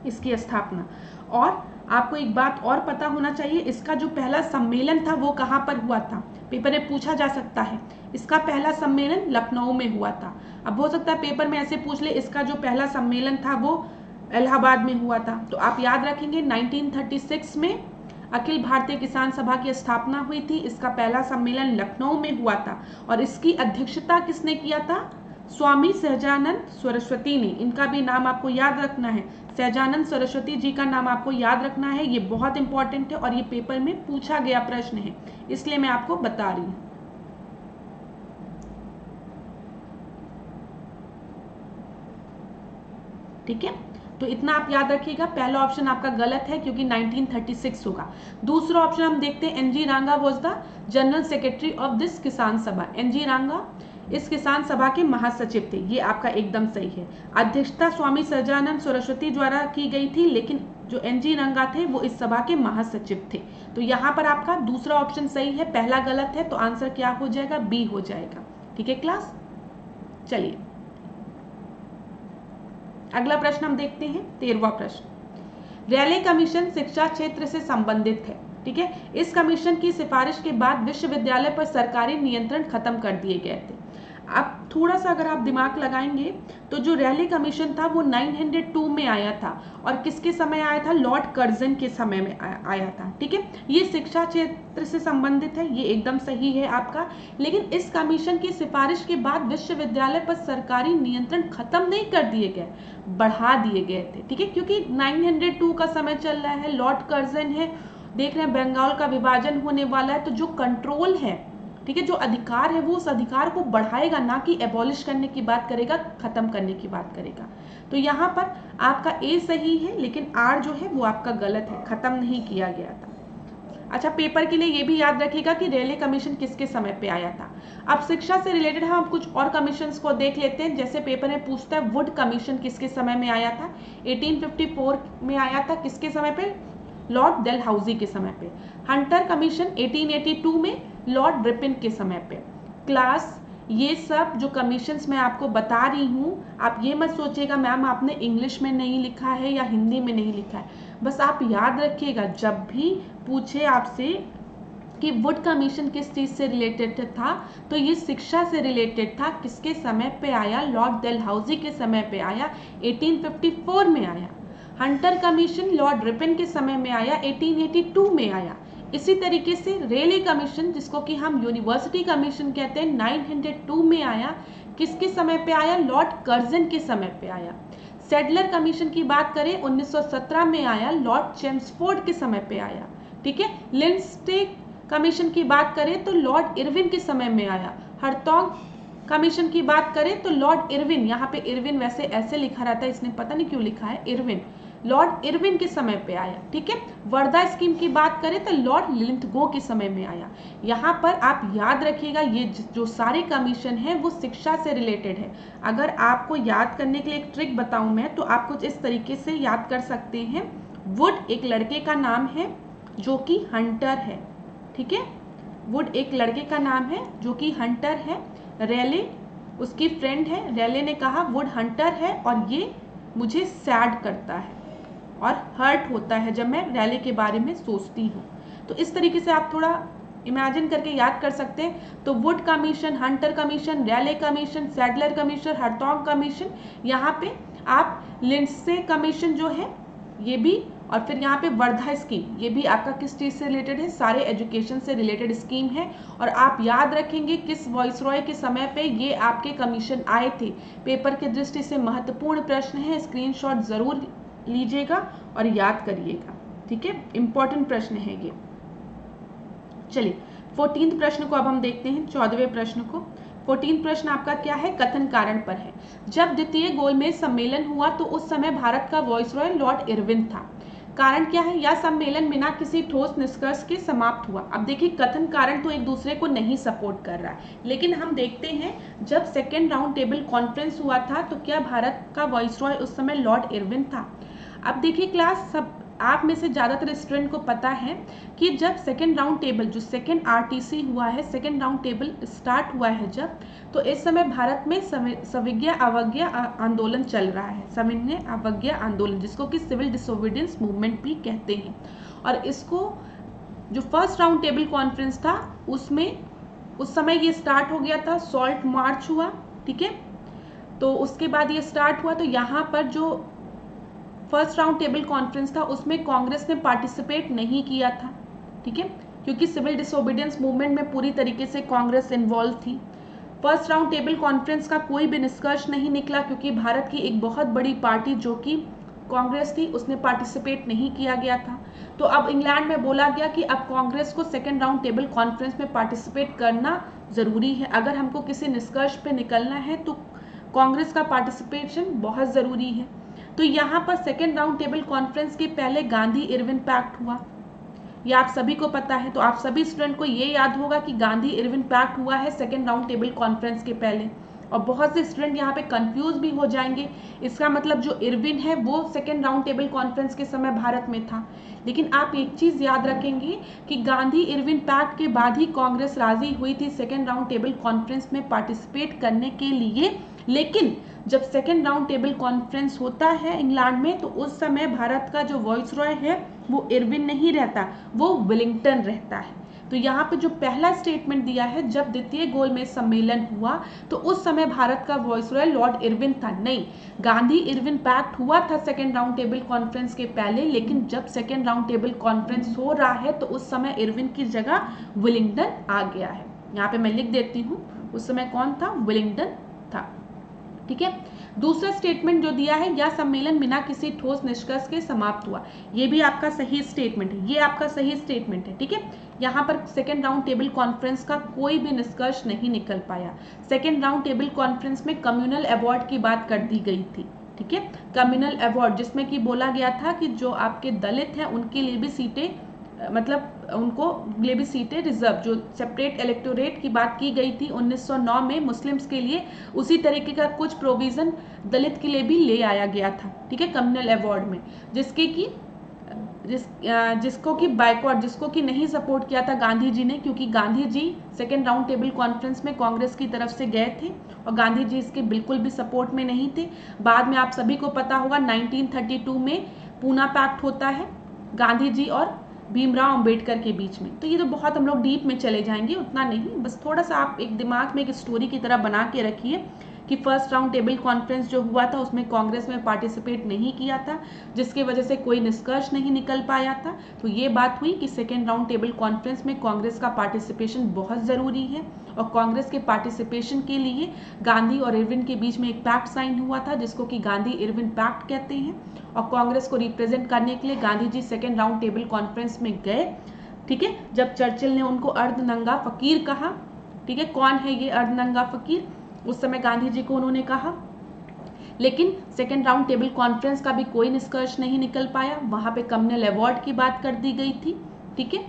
इसकी स्थापना। और आपको एक बात और पता होना चाहिए, इसका जो पहला सम्मेलन था वो कहाँ पर हुआ था? पेपर में पूछा जा सकता है। इसका पहला सम्मेलन लखनऊ में हुआ था। अब हो सकता है पेपर में ऐसे पूछ ले, इसका जो पहला सम्मेलन था वो इलाहाबाद में हुआ था। तो आप याद रखेंगे 1936 में अखिल भारतीय किसान सभा की स्थापना हुई थी। इसका पहला सम्मेलन लखनऊ में हुआ था, और इसकी अध्यक्षता किसने किया था? स्वामी सहजानंद सरस्वती ने। इनका भी नाम आपको याद रखना है, सहजानंद सरस्वती जी का नाम आपको याद रखना है, ये बहुत इंपॉर्टेंट है और ये पेपर में पूछा गया प्रश्न है, इसलिए मैं आपको बता रही हूँ। ठीक है, तो इतना आप याद रखिएगा। पहला ऑप्शन आपका गलत है क्योंकि 1936 होगा। दूसरा ऑप्शन हम देखते हैं, एनजी रांगा was the general secretary of this किसान सभा। एनजी रांगा इस किसान सभा के महासचिव थे, ये आपका एकदम सही है। अध्यक्षता स्वामी सहजानंद सरस्वती द्वारा की गई थी, लेकिन जो एनजी रांगा थे वो इस सभा के महासचिव थे। तो यहाँ पर आपका दूसरा ऑप्शन सही है, पहला गलत है, तो आंसर क्या हो जाएगा? बी हो जाएगा। ठीक है क्लास, चलिए अगला प्रश्न हम देखते हैं, 13वां प्रश्न। रैले कमीशन शिक्षा क्षेत्र से संबंधित है। ठीक है, इस कमीशन की सिफारिश के बाद विश्वविद्यालय पर सरकारी नियंत्रण खत्म कर दिए गए थे। अब थोड़ा सा अगर आप दिमाग लगाएंगे तो जो रैले कमीशन था वो 902 में आया था, और किसके समय आया था? लॉर्ड कर्जन के समय में आया था। ठीक है, ये शिक्षा क्षेत्र से संबंधित है, ये एकदम सही है आपका। लेकिन इस कमीशन की सिफारिश के बाद विश्वविद्यालय पर सरकारी नियंत्रण खत्म नहीं कर दिए गए, बढ़ा दिए गए थे। ठीक है, क्योंकि 902 का समय चल रहा है, लॉर्ड कर्जन है, देख रहे हैं बंगाल का विभाजन होने वाला है, तो जो कंट्रोल है, ठीक है, जो अधिकार है वो उस अधिकार को बढ़ाएगा, ना कि एबॉलिश करने की बात करेगा, खत्म करने की बात करेगा। तो यहाँ पर आपका ए सही है, लेकिन आर जो है वो आपका गलत है, खत्म नहीं किया गया था। अच्छा, पेपर के लिए ये भी याद रखिएगा कि रेले कमीशन किसके समय पे आया था। अब शिक्षा से रिलेटेड हम कुछ और कमीशन को देख लेते हैं। जैसे पेपर में पूछता है वुड कमीशन किसके समय में आया था? 1854 में आया था। किसके समय पे? लॉर्ड डेलहाउसी के समय पे। हंटर कमीशन 1882 में लॉर्ड रिपन के समय पे। क्लास, ये सब जो कमीशंस मैं आपको बता रही हूँ, आप ये मत सोचिएगा मैम आपने इंग्लिश में नहीं लिखा है या हिंदी में नहीं लिखा है, बस आप याद रखिएगा जब भी पूछे आपसे कि वुड कमीशन किस चीज से रिलेटेड था, तो ये शिक्षा से रिलेटेड था। किसके समय पे आया? लॉर्ड डेलहाउसी के समय पे आया, 1854 में आया। हंटर कमीशन लॉर्ड रिपन के समय में आया, 1882 में आया। इसी तरीके से रेले कमीशन, जिसको कि हम यूनिवर्सिटी कमीशन कहते हैं, 902 में आया। किसके समय पे आया? लॉर्ड कर्जन के समय पे आया। सेडलर कमीशन की बात करें 1917 में आया, लॉर्ड चेम्सफोर्ड के समय पे आया। ठीक है, लिंडसे कमीशन की बात करें तो लॉर्ड इरविन के समय में आया। हरतॉग कमीशन की बात करें तो लॉर्ड इरविन, यहाँ पे इरविन वैसे ऐसे लिखा रहता है, इसने पता नहीं क्यों लिखा है इरविन, लॉर्ड इरविन के समय पे आया। ठीक है, वर्धा स्कीम की बात करें तो लॉर्ड लिंथगो के समय में आया। यहाँ पर आप याद रखिएगा ये जो सारे कमीशन हैं वो शिक्षा से रिलेटेड है। अगर आपको याद करने के लिए एक ट्रिक बताऊं मैं, तो आप कुछ इस तरीके से याद कर सकते हैं। वुड एक लड़के का नाम है जो कि हंटर है। ठीक है, वुड एक लड़के का नाम है जो कि हंटर है। रेले उसकी फ्रेंड है। रेले ने कहा वुड हंटर है और ये मुझे सैड करता है और हर्ट होता है जब मैं रेले के बारे में सोचती हूँ। तो इस तरीके से आप थोड़ा इमेजिन करके याद कर सकते हैं। तो Wood commission, Hunter commission, Raleigh commission, Sadler commission, Hartog commission, यहाँ पे आप लिंडसे कमीशन जो है ये भी, और फिर यहाँ पे वर्धा स्कीम, ये भी आपका किस चीज से रिलेटेड है? सारे एजुकेशन से रिलेटेड स्कीम है। और आप याद रखेंगे किस वॉइसरॉय के समय पे ये आपके कमीशन आए थे। पेपर की दृष्टि से महत्वपूर्ण प्रश्न है, स्क्रीनशॉट जरूर लीजिएगा और याद करिएगा। ठीक है, इंपॉर्टेंट प्रश्न है ये। चलिए 14वें प्रश्न को अब हम देखते हैं, 14वें प्रश्न को। 14 प्रश्न आपका क्या है? कथन कारण पर है। जब द्वितीय गोलमेज सम्मेलन हुआ तो उस समय भारत का वॉइसरॉय लॉर्ड इरविन था। कारण क्या है? यह सम्मेलन बिना किसी ठोस निष्कर्ष के समाप्त हुआ। अब देखिए कथन कारण तो एक दूसरे को नहीं सपोर्ट कर रहा है, लेकिन हम देखते हैं जब सेकेंड राउंड टेबल कॉन्फ्रेंस हुआ था तो क्या भारत का वॉइसरॉय उस समय लॉर्ड इरविन था? अब देखिए क्लास, सब आप में से ज़्यादातर स्टूडेंट को पता है कि जब सेकेंड राउंड टेबल, जो सेकेंड आरटीसी हुआ है, सेकेंड राउंड टेबल स्टार्ट हुआ है जब, तो इस समय भारत में सविज्ञा अवज्ञा आंदोलन चल रहा है। सविनय अवज्ञा आंदोलन, जिसको कि सिविल डिसोबीडियंस मूवमेंट भी कहते हैं। और इसको जो फर्स्ट राउंड टेबल कॉन्फ्रेंस था उसमें उस समय ये स्टार्ट हो गया था, सॉल्ट मार्च हुआ। ठीक है, तो उसके बाद ये स्टार्ट हुआ। तो यहाँ पर जो फर्स्ट राउंड टेबल कॉन्फ्रेंस था उसमें कांग्रेस ने पार्टिसिपेट नहीं किया था। ठीक है, क्योंकि सिविल डिसोबीडियंस मूवमेंट में पूरी तरीके से कांग्रेस इन्वॉल्व थी। फर्स्ट राउंड टेबल कॉन्फ्रेंस का कोई भी निष्कर्ष नहीं निकला, क्योंकि भारत की एक बहुत बड़ी पार्टी जो कि कांग्रेस थी उसने पार्टिसिपेट नहीं किया गया था। तो अब इंग्लैंड में बोला गया कि अब कांग्रेस को सेकेंड राउंड टेबल कॉन्फ्रेंस में पार्टिसिपेट करना जरूरी है। अगर हमको किसी निष्कर्ष पे निकलना है तो कांग्रेस का पार्टिसिपेशन बहुत जरूरी है। तो यहाँ पर सेकेंड राउंड टेबल कॉन्फ्रेंस के पहले गांधी इरविन पैक्ट हुआ, ये आप सभी को पता है। तो आप सभी स्टूडेंट को ये याद होगा कि गांधी इरविन पैक्ट हुआ है सेकेंड राउंड टेबल कॉन्फ्रेंस के पहले। और बहुत से स्टूडेंट यहाँ पे कंफ्यूज भी हो जाएंगे, इसका मतलब जो इरविन है वो सेकेंड राउंड टेबल कॉन्फ्रेंस के समय भारत में था। लेकिन आप एक चीज याद रखेंगे कि गांधी इरविन पैक्ट के बाद ही कांग्रेस राजी हुई थी सेकेंड राउंड टेबल कॉन्फ्रेंस में पार्टिसिपेट करने के लिए। लेकिन जब सेकेंड राउंड टेबल कॉन्फ्रेंस होता है इंग्लैंड में, तो उस समय भारत का जो वॉइसरॉय है वो इरविन नहीं रहता, वो वेलिंगटन रहता है। तो यहाँ पे जो पहला स्टेटमेंट दिया है, जब द्वितीय गोलमेज सम्मेलन हुआ तो उस समय भारत का वॉइसरॉय लॉर्ड इरविन था। नहीं, गांधी इरविन पैक्ट हुआ था सेकेंड राउंड टेबल कॉन्फ्रेंस के पहले, लेकिन जब सेकेंड राउंड टेबल कॉन्फ्रेंस हो रहा है तो उस समय इरविन की जगह विलिंगडन आ गया है। यहाँ पे मैं लिख देती हूँ, उस समय कौन था, विलिंगडन था। ठीक है, दूसरा स्टेटमेंट जो दिया है, यह सम्मेलन बिना किसी ठोस निष्कर्ष के समाप्त हुआ, ये भी आपका सही स्टेटमेंट है, ये आपका सही स्टेटमेंट है। ठीक है, यहाँ पर सेकेंड राउंड टेबल कॉन्फ्रेंस का कोई भी निष्कर्ष नहीं निकल पाया। सेकेंड राउंड टेबल कॉन्फ्रेंस में कम्युनल अवार्ड की बात कर दी गई थी। ठीक है, कम्युनल अवार्ड, जिसमें कि बोला गया था कि जो आपके दलित हैं उनके लिए भी सीटें, मतलब उनको लिए भी सीटें रिजर्व, जो सेपरेट इलेक्टोरेट की बात की गई थी 1909 में मुस्लिम्स के लिए, उसी तरीके का कुछ प्रोविजन दलित के लिए भी ले आया गया था। ठीक है, कम्युनल अवार्ड में, जिसको कि बाइकॉट, जिसको कि नहीं सपोर्ट किया था गांधी जी ने, क्योंकि Gandhi ji second round table conference में कांग्रेस की तरफ से गए थे और गांधी जी इसके बिल्कुल भी सपोर्ट में नहीं थे। बाद में आप सभी को पता होगा 1932 में पूना पैक्ट होता है गांधी जी और भीमराव अंबेडकर के बीच में। तो ये तो बहुत हम लोग डीप में चले जाएंगे, उतना नहीं, बस थोड़ा सा आप एक दिमाग में एक स्टोरी की तरह बना के रखिए कि फर्स्ट राउंड टेबल कॉन्फ्रेंस जो हुआ था उसमें कांग्रेस में पार्टिसिपेट नहीं किया था, जिसकी वजह से कोई निष्कर्ष नहीं निकल पाया था। तो ये बात हुई कि सेकेंड राउंड टेबल कॉन्फ्रेंस में कांग्रेस का पार्टिसिपेशन बहुत ज़रूरी है, और कांग्रेस के पार्टिसिपेशन के लिए गांधी और इरविन के बीच में एक पैक्ट साइन हुआ था, जिसको कि गांधी इरविन पैक्ट कहते हैं। और कांग्रेस को रिप्रेजेंट करने के लिए Gandhi ji second round table conference में गए। ठीक है, जब चर्चिल ने उनको अर्धनंगा फकीर कहा, ठीक है, कौन है ये अर्धनंगा फकीर, उस समय गांधी जी को उन्होंने कहा, लेकिन सेकेंड राउंड टेबल कॉन्फ्रेंस का भी कोई निष्कर्ष नहीं निकल पाया। वहां पे कम्युनल अवार्ड की बात कर दी गई थी। ठीक है,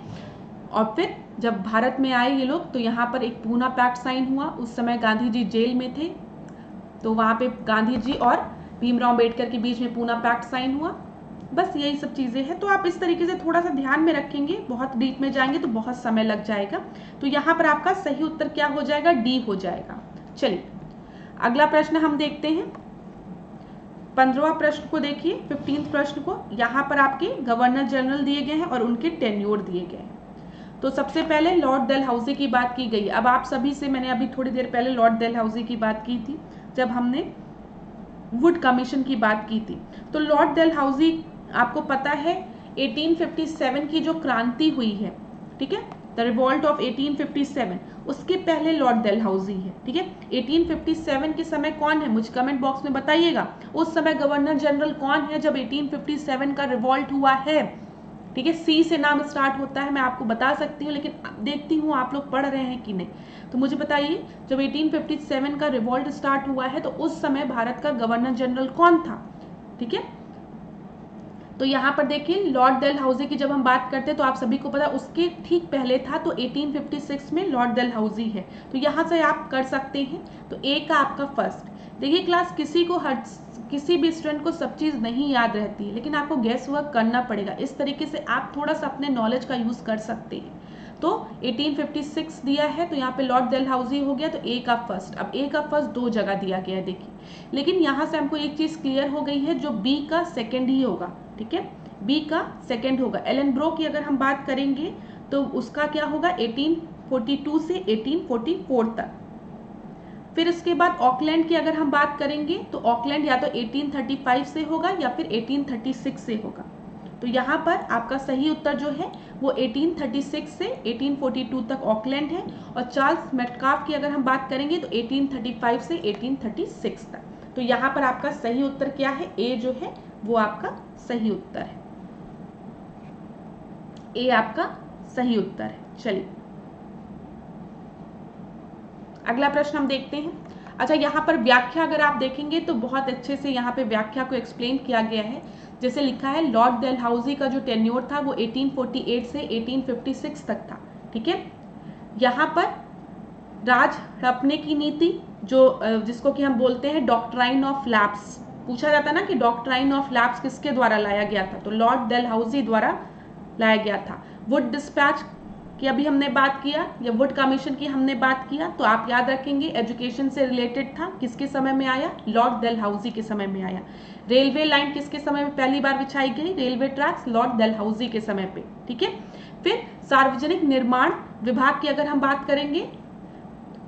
और फिर जब भारत में आए ये लोग तो यहाँ पर एक पूना पैक्ट साइन हुआ, उस समय गांधी जी जेल में थे, तो वहां पे गांधी जी और भीमराव अंबेडकर के बीच में पूना पैक्ट साइन हुआ। बस यही सब चीजें हैं, तो आप इस तरीके से थोड़ा सा ध्यान में रखेंगे, बहुत डीप में जाएंगे तो बहुत समय लग जाएगा। तो यहाँ पर आपका सही उत्तर क्या हो जाएगा, डी हो जाएगा। चलिए अगला प्रश्न हम देखते हैं, 15वां प्रश्न को देखिए, 15th प्रश्न को। यहाँ पर आपके गवर्नर जनरल दिए गए हैं और उनके टेन्योर दिए गए हैं। तो सबसे पहले लॉर्ड डलहौजी की बात की गई। अब आप सभी से मैंने अभी थोड़ी देर पहले लॉर्ड डलहौजी की बात की थी जब हमने वुड कमीशन की बात की थी। तो लॉर्ड डलहौजी, आपको पता है 1857 की जो क्रांति हुई है, ठीक है, द रिवॉल्ट ऑफ 1857, उसके पहले लॉर्ड डलहौजी है। ठीक है, 1857 के समय कौन है, मुझे कमेंट बॉक्स में बताइएगा। उस समय गवर्नर जनरल कौन है जब 1857 का रिवॉल्ट हुआ है। ठीक है, सी से नाम स्टार्ट होता है, मैं आपको बता सकती हूँ, लेकिन देखती हूँ आप लोग पढ़ रहे हैं कि नहीं। तो मुझे बताइए, जब 1857 का रिवॉल्ट स्टार्ट हुआ है तो उस समय भारत का गवर्नर जनरल कौन था। ठीक है, तो यहाँ पर देखिए लॉर्ड डलहौजी की जब हम बात करते हैं तो आप सभी को पता उसके ठीक पहले था, तो 1856 में लॉर्ड डलहौजी है। तो यहाँ से आप कर सकते हैं। तो ए का आपका फर्स्ट। देखिए क्लास, किसी भी स्टूडेंट को सब चीज़ नहीं याद रहती है, लेकिन आपको गैस वर्क करना पड़ेगा। इस तरीके से आप थोड़ा सा अपने नॉलेज का यूज़ कर सकते हैं। तो 1856 दिया है, तो यहाँ पे लॉर्ड डलहौजी हो गया, तो ए का फर्स्ट। अब ए का फर्स्ट दो जगह दिया गया है देखिए, लेकिन यहाँ से हमको एक चीज़ क्लियर हो गई है, जो बी का सेकेंड ही होगा। ठीक है, बी का सेकेंड होगा। एलन ब्रो की अगर हम बात करेंगे तो उसका क्या होगा, 1842 से 1844 तक। फिर इसके बाद ऑकलैंड की अगर हम बात करेंगे तो ऑकलैंड या तो 1835 से होगा या फिर 1836 से होगा। तो यहाँ पर आपका सही उत्तर जो है वो 1836 से 1842 तक ऑकलैंड है, और चार्ल्स मेटकाफ की अगर हम बात करेंगे तो 1835 से 1836 तक। तो यहाँ पर आपका सही उत्तर क्या है, ए जो है वो आपका सही उत्तर है। ए आपका सही उत्तर है। चलिए अगला प्रश्न हम देखते हैं। अच्छा, यहाँ पर व्याख्या अगर आप देखेंगे तो बहुत अच्छे से यहाँ पे व्याख्या को एक्सप्लेन किया गया है। जैसे लिखा है, लॉर्ड डलहौजी का जो टेन्योर था वो 1848 से 1856 तक था। ठीक है, यहाँ पर राज हड़पने की नीति, जो जिसको कि हम बोलते हैं डॉक्ट्राइन ऑफ लैप्स, पूछा जाता ना कि डॉक्ट्राइन ऑफ लैप्स किसके द्वारा लाया गया था, तो लॉर्ड डलहौजी द्वारा लाया गया था। वुड डिस्पैच की अभी हमने बात किया, या वुड कमीशन की हमने बात किया, तो आप याद रखेंगे एजुकेशन से रिलेटेड था, किसके समय में आया, लॉर्ड डलहौजी के समय में आया। रेलवे लाइन किसके समय में पहली बार बिछाई गई, रेलवे ट्रैक्स, लॉर्ड डलहौजी के समय पे। ठीक है, फिर सार्वजनिक निर्माण विभाग की अगर हम बात करेंगे,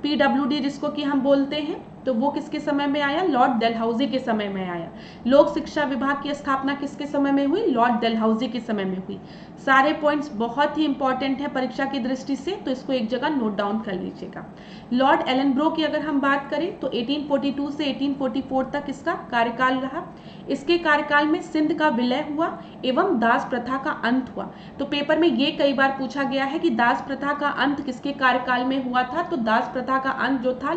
PWD जिसको कि हम बोलते हैं, तो वो किसके समय में आया? लॉर्ड डलहौजी के समय में आया। लोक शिक्षा विभाग की स्थापना किसके समय में हुई? लॉर्ड डलहौजी के समय में हुई। सारे पॉइंट्स बहुत ही इंपॉर्टेंट है परीक्षा की दृष्टि से, तो इसको एक जगह नोट डाउन कर लीजिएगा। लॉर्ड एलनब्रो की अगर हम बात करें तो 1842 से 1844 तक इसका कार्यकाल रहा। इसके कार्यकाल में सिंध का विलय हुआ एवं दास प्रथा का अंत हुआ। तो पेपर में ये कई बार पूछा गया है कि दास प्रथा का अंत किसके कार्यकाल में हुआ था? तो दास प्रथा का अंत जो था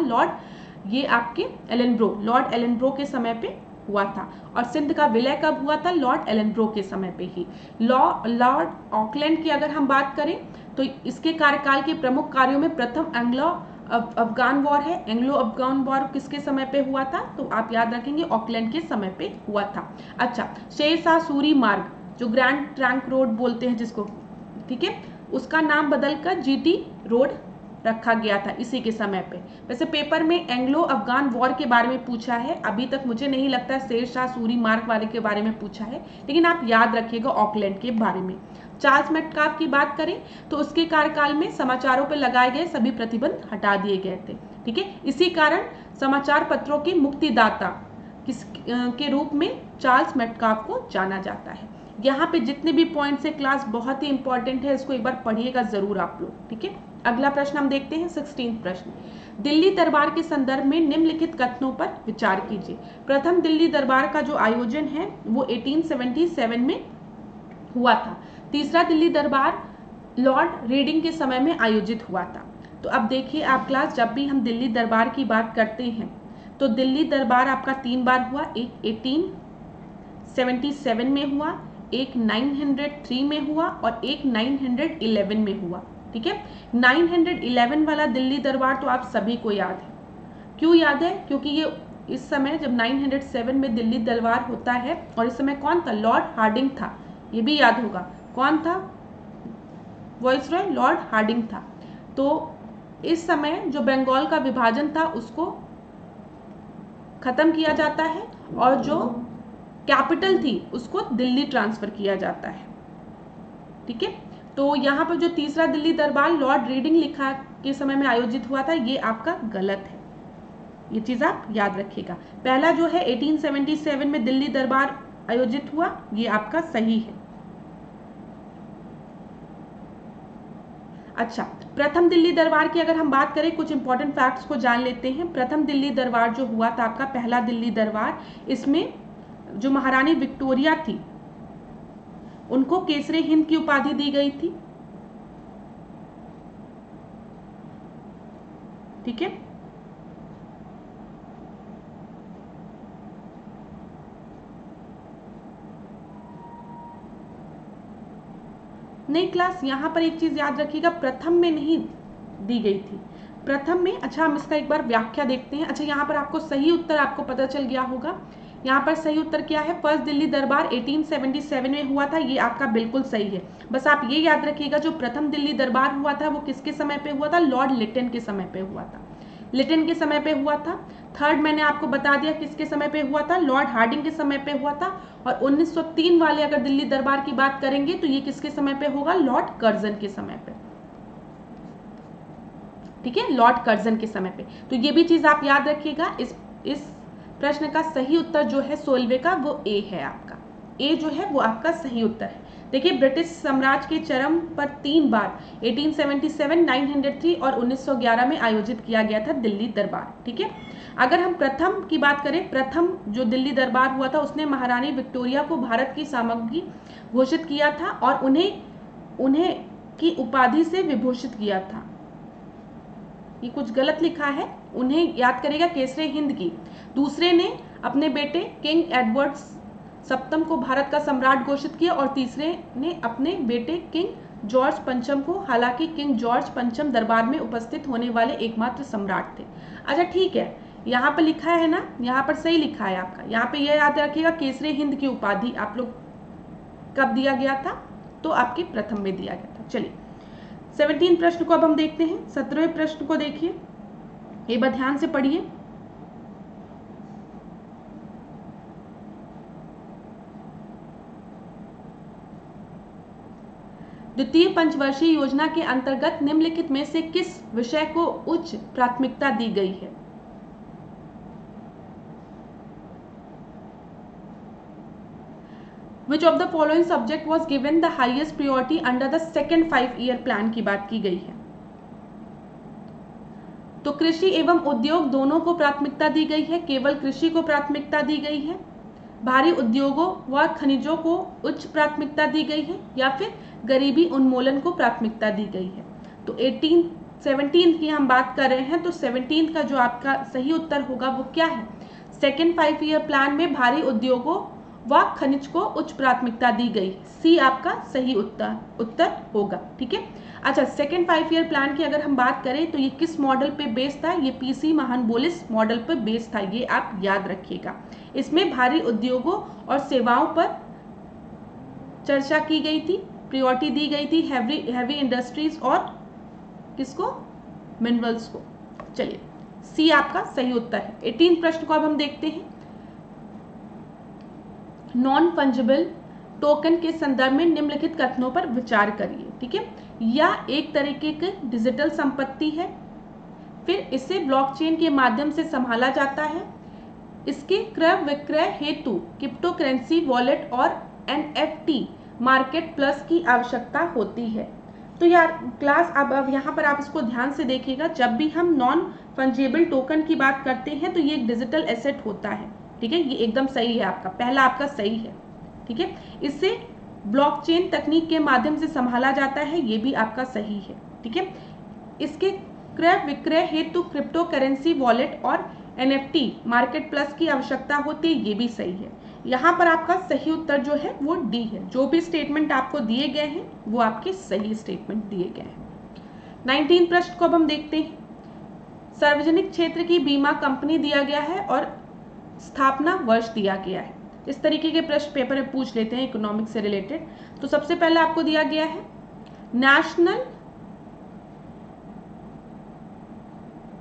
ये आपके लॉर्ड एलनब्रो के समय पे हुआ था। और सिंध का विलय कब हुआ था? लॉर्ड एलनब्रो के समय पे ही। लॉर्ड ऑकलैंड की अगर हम बात करें तो इसके कार्यकाल के प्रमुख कार्यों में प्रथम एंग्लो अफगान वॉर है। एंग्लो अफगान वॉर किसके समय पे हुआ था? तो आप याद रखेंगे ऑकलैंड के समय पे हुआ था। अच्छा, शेरशाह सूरी मार्ग, जो ग्रैंड ट्रंक रोड बोलते हैं जिसको, ठीक है, उसका नाम बदलकर GT रोड रखा गया था इसी के समय पे। वैसे पेपर में एंग्लो अफगान वॉर के बारे में पूछा है, अभी तक मुझे नहीं लगता शेरशाह सूरी मार्ग वाले के बारे में पूछा है, लेकिन आप याद रखिएगा ऑकलैंड के बारे में। चार्ल्स मेटकाफ की बात करें तो उसके कार्यकाल में समाचारों पर लगाए गए सभी प्रतिबंध हटा दिए गए थे, ठीक है। इसी कारण समाचार पत्रों के मुक्तिदाता के रूप में चार्ल्स मेटकाफ को जाना जाता है। यहाँ पे जितने भी पॉइंट्स है क्लास बहुत ही इंपॉर्टेंट है, इसको एक बार पढ़िएगा जरूर आप लोग, ठीक है। अगला प्रश्न हम देखते हैं 16वां प्रश्न। दिल्ली दरबार के संदर्भ में निम्नलिखित कथनों पर विचार कीजिए। प्रथम दिल्ली दरबार का जो आयोजन है वो 1877 में हुआ था। तीसरा दिल्ली दरबार लॉर्ड रीडिंग के समय में आयोजित हुआ था। तो अब देखिए आप क्लास, जब भी हम दिल्ली दरबार की बात करते हैं तो दिल्ली दरबार आपका 3 बार हुआ। एक 1877 में हुआ, एक 903 में हुआ और एक 911 में हुआ, ठीक है। 911 वाला दिल्ली दरबार तो आप सभी को याद है। क्यों याद है? क्योंकि ये इस समय जब 907 में दिल्ली दरबार होता है और इस समय कौन था? लॉर्ड हार्डिंग था, ये भी याद होगा। कौन था? वाइसरॉय लॉर्ड हार्डिंग था। तो इस समय जो बंगाल का विभाजन था उसको खत्म किया जाता है और जो कैपिटल थी उसको दिल्ली ट्रांसफर किया जाता है, ठीक है। तो यहाँ पर जो तीसरा दिल्ली दरबार लॉर्ड रीडिंग लिखा के समय में आयोजित हुआ था, ये आपका गलत है, ये चीज आप याद रखिएगा। पहला जो है 1877 में दिल्ली दरबार आयोजित हुआ, ये आपका सही है। अच्छा, प्रथम दिल्ली दरबार की अगर हम बात करें, कुछ इंपॉर्टेंट फैक्ट्स को जान लेते हैं। प्रथम दिल्ली दरबार जो हुआ था आपका पहला दिल्ली दरबार, इसमें जो महारानी विक्टोरिया थी उनको केसरे हिंद की उपाधि दी गई थी, ठीक है। नहीं क्लास, यहां पर एक चीज याद रखिएगा, प्रथम में नहीं दी गई थी, प्रथम में। अच्छा, हम इसका एक बार व्याख्या देखते हैं। अच्छा, यहाँ पर आपको सही उत्तर आपको पता चल गया होगा। यहाँ पर सही उत्तर क्या है? फर्स्ट दिल्ली दरबार 1877 में हुआ था, ये आपका बिल्कुल सही है। बस आप ये याद रखिएगा, जो प्रथम दिल्ली दरबार हुआ था वो किसके समय पे हुआ था? लॉर्ड लिटन के समय पे हुआ था, लिटन के समय पे हुआ था। थर्ड मैंने आपको बता दिया किसके समय पे हुआ था? लॉर्ड हार्डिंग के समय पे हुआ था। और 1903 वाले अगर दिल्ली दरबार की बात करेंगे तो ये किसके समय पे होगा? लॉर्ड कर्जन के समय पे, ठीक है, लॉर्ड कर्जन के समय पे। तो ये भी चीज आप याद रखिएगा। इस प्रश्न का सही उत्तर जो है 16वें का वो ए है आपका, ए जो है वो आपका सही उत्तर है। देखिए, ब्रिटिश साम्राज्य के चरम पर 3 बार 1877, 903 और 1911 में आयोजित किया गया था दिल्ली दरबार, ठीक है। अगर हम प्रथम की बात करें, प्रथम जो दिल्ली दरबार हुआ था उसने महारानी विक्टोरिया को भारत की सामग्री घोषित किया था और उन्हें की उपाधि से विभूषित किया था। ये कुछ गलत लिखा है, उन्हें याद करेगा केसरे हिंद की। दूसरे ने अपने बेटे किंग एडवर्ड सप्तम को भारत का सम्राट घोषित किया और तीसरे ने अपने बेटे किंग जॉर्ज पंचम को, हालांकि किंग जॉर्ज पंचम दरबार में उपस्थित होने वाले एकमात्र सम्राट थे। अच्छा ठीक है, यहाँ पर लिखा है ना, यहाँ पर सही लिखा है आपका। यहाँ पे यह याद रखिएगा केसरे हिंद की उपाधि आप लोग कब दिया गया था? तो आपके प्रथम में दिया गया था। चलिए 17 प्रश्न को अब हम देखते हैं। 17वें प्रश्न को देखिए, एक बार ध्यान से पढ़िए। द्वितीय पंचवर्षीय योजना के अंतर्गत निम्नलिखित में से किस विषय को उच्च प्राथमिकता दी गई है? Which of the following subject was given the highest priority under the second 5-year plan की बात की गई है। तो कृषि एवं उद्योग दोनों को प्राथमिकता दी गई है, केवल कृषि को प्राथमिकता दी गई है, भारी उद्योगों व खनिजों को उच्च प्राथमिकता दी गई है, या फिर गरीबी उन्मूलन को प्राथमिकता दी गई है। तो 17 की हम बात कर रहे हैं, तो 17 का जो आपका सही उत्तर होगा वो क्या है? सेकेंड 5-ईयर प्लान में भारी उद्योगों व खनिज को उच्च प्राथमिकता दी गई। सी आपका सही उत्तर होगा। ठीक है। अच्छा, सेकेंड 5-ईयर प्लान की अगर हम बात करें तो ये किस मॉडल पे बेस्ड था? ये पीसी महानबोलिस मॉडल पे बेस्ड था, ये आप याद रखिएगा। इसमें भारी उद्योगों और सेवाओं पर चर्चा की गई थी, प्रायोरिटी दी गई थी हैवी इंडस्ट्रीज और किसको? मिनरल्स को। चलिए, सी आपका सही उत्तर है। 18 प्रश्न को अब हम देखते हैं। नॉन फंजिबल टोकन के संदर्भ में निम्नलिखित कथनों पर विचार करिए। ठीक है। या एक तरीके की डिजिटल संपत्ति है, फिर इसे ब्लॉकचेन के माध्यम से संभाला जाता है, इसके क्रय विक्रय हेतु क्रिप्टो करेंसी वॉलेट और एनएफटी मार्केट प्लस की आवश्यकता होती है। तो यार क्लास अब यहाँ पर आप इसको ध्यान से देखिएगा, जब भी हम नॉन फंजिबल टोकन की बात करते हैं तो ये एक डिजिटल एसेट होता है। ठीक है, ये एकदम सही है आपका, पहला आपका सही है। ठीक है, इससे ब्लॉकचेन तकनीक के माध्यम से संभाला जाता है, ये भी आपका सही है। ठीक है, इसके क्रय विक्रय हेतु क्रिप्टो करेंसी वॉलेट और एनएफटी मार्केट प्लस की आवश्यकता होती है, ये भी सही है। यहाँ पर आपका सही उत्तर जो है वो डी है। जो भी स्टेटमेंट आपको दिए गए हैं वो आपके सही स्टेटमेंट दिए गए हैं। 19 प्रश्न को अब हम देखते हैं। सार्वजनिक क्षेत्र की बीमा कंपनी दिया गया है और स्थापना वर्ष दिया गया है। इस तरीके के प्रश्न पेपर में पूछ लेते हैं इकोनॉमिक्स से रिलेटेड। तो सबसे पहले आपको दिया गया है नेशनल,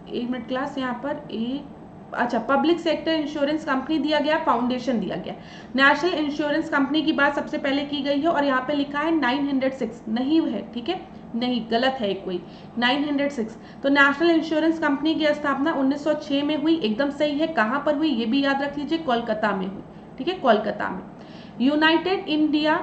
एक मिनट क्लास, यहाँ पर पब्लिक सेक्टर इंश्योरेंस कंपनी दिया गया, फाउंडेशन दिया गया। नेशनल इंश्योरेंस कंपनी की बात सबसे पहले की गई है और यहाँ पे लिखा है 906, नहीं है। ठीक है, नहीं, गलत है कोई, 906। तो नेशनल इंश्योरेंस कंपनी की स्थापना 1906 में हुई, एकदम सही है। कहाँ पर हुई ये भी याद रख लीजिए, कोलकाता में हुई। ठीक है, कोलकाता में। यूनाइटेड इंडिया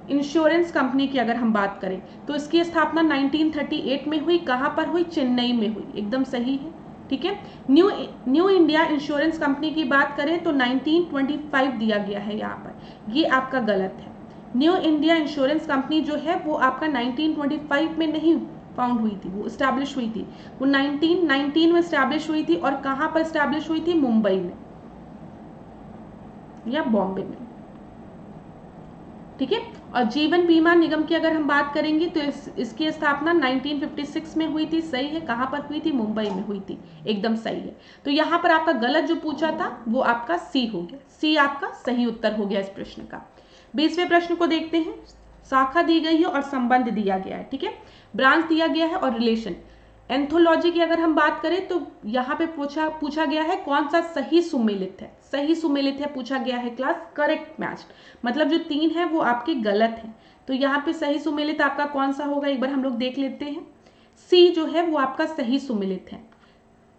इंश्योरेंस कंपनी की अगर हम बात करें तो इसकी स्थापना 1938 में हुई, कहाँ पर हुई? चेन्नई में हुई, एकदम सही है। ठीक है, न्यू इंडिया इंश्योरेंस कंपनी की बात करें तो 1925 दिया गया है यहाँ पर, ये आपका गलत है। न्यू इंडिया इंश्योरेंस कंपनी जो है वो आपका 1925 में नहीं फाउंड हुई थी, वो स्टैब्लिश हुई थी, वो 1919 में स्टैब्लिश हुई थी। और कहाँ पर स्टैब्लिश हुई थी? मुंबई में या बॉम्बे में। ठीक है, और जीवन बीमा निगम की अगर हम बात करेंगे तो इसकी स्थापना 1956 में हुई थी, सही है। कहाँ पर हुई थी? मुंबई में हुई थी, एकदम सही है। तो यहाँ पर आपका गलत जो पूछा था वो आपका सी हो गया, सी आपका सही उत्तर हो गया इस प्रश्न का। 20वें प्रश्न को देखते हैं। शाखा दी गई है और संबंध दिया गया है। ठीक है, ब्रांच दिया गया है और रिलेशन। एंथोलॉजी की अगर हम बात करें तो यहाँ पे पूछा गया है कौन सा सही सुमेलित है, सही सुमेलित है पूछा गया है क्लास, करेक्ट मैच्ड, मतलब जो 3 है वो आपके गलत है। तो यहाँ पे सही सुमेलित आपका कौन सा होगा, एक बार हम लोग देख लेते हैं। सी जो है वो आपका सही सुमेलित है।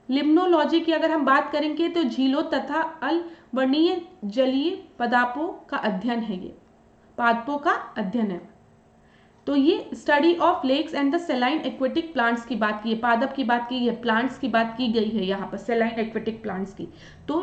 लिम्नोलॉजी की अगर हम बात करेंगे तो झीलों तथा अल्वर्णीय जलीय पदार्थों का अध्ययन है, ये पादपों का अध्ययन है। तो ये study of lakes and the saline aquatic plants की बात की है, पादप की बात की है, प्लांट्स की बात की गई है यहाँ पर, सेलाइन एक्वेटिक प्लांट्स की। तो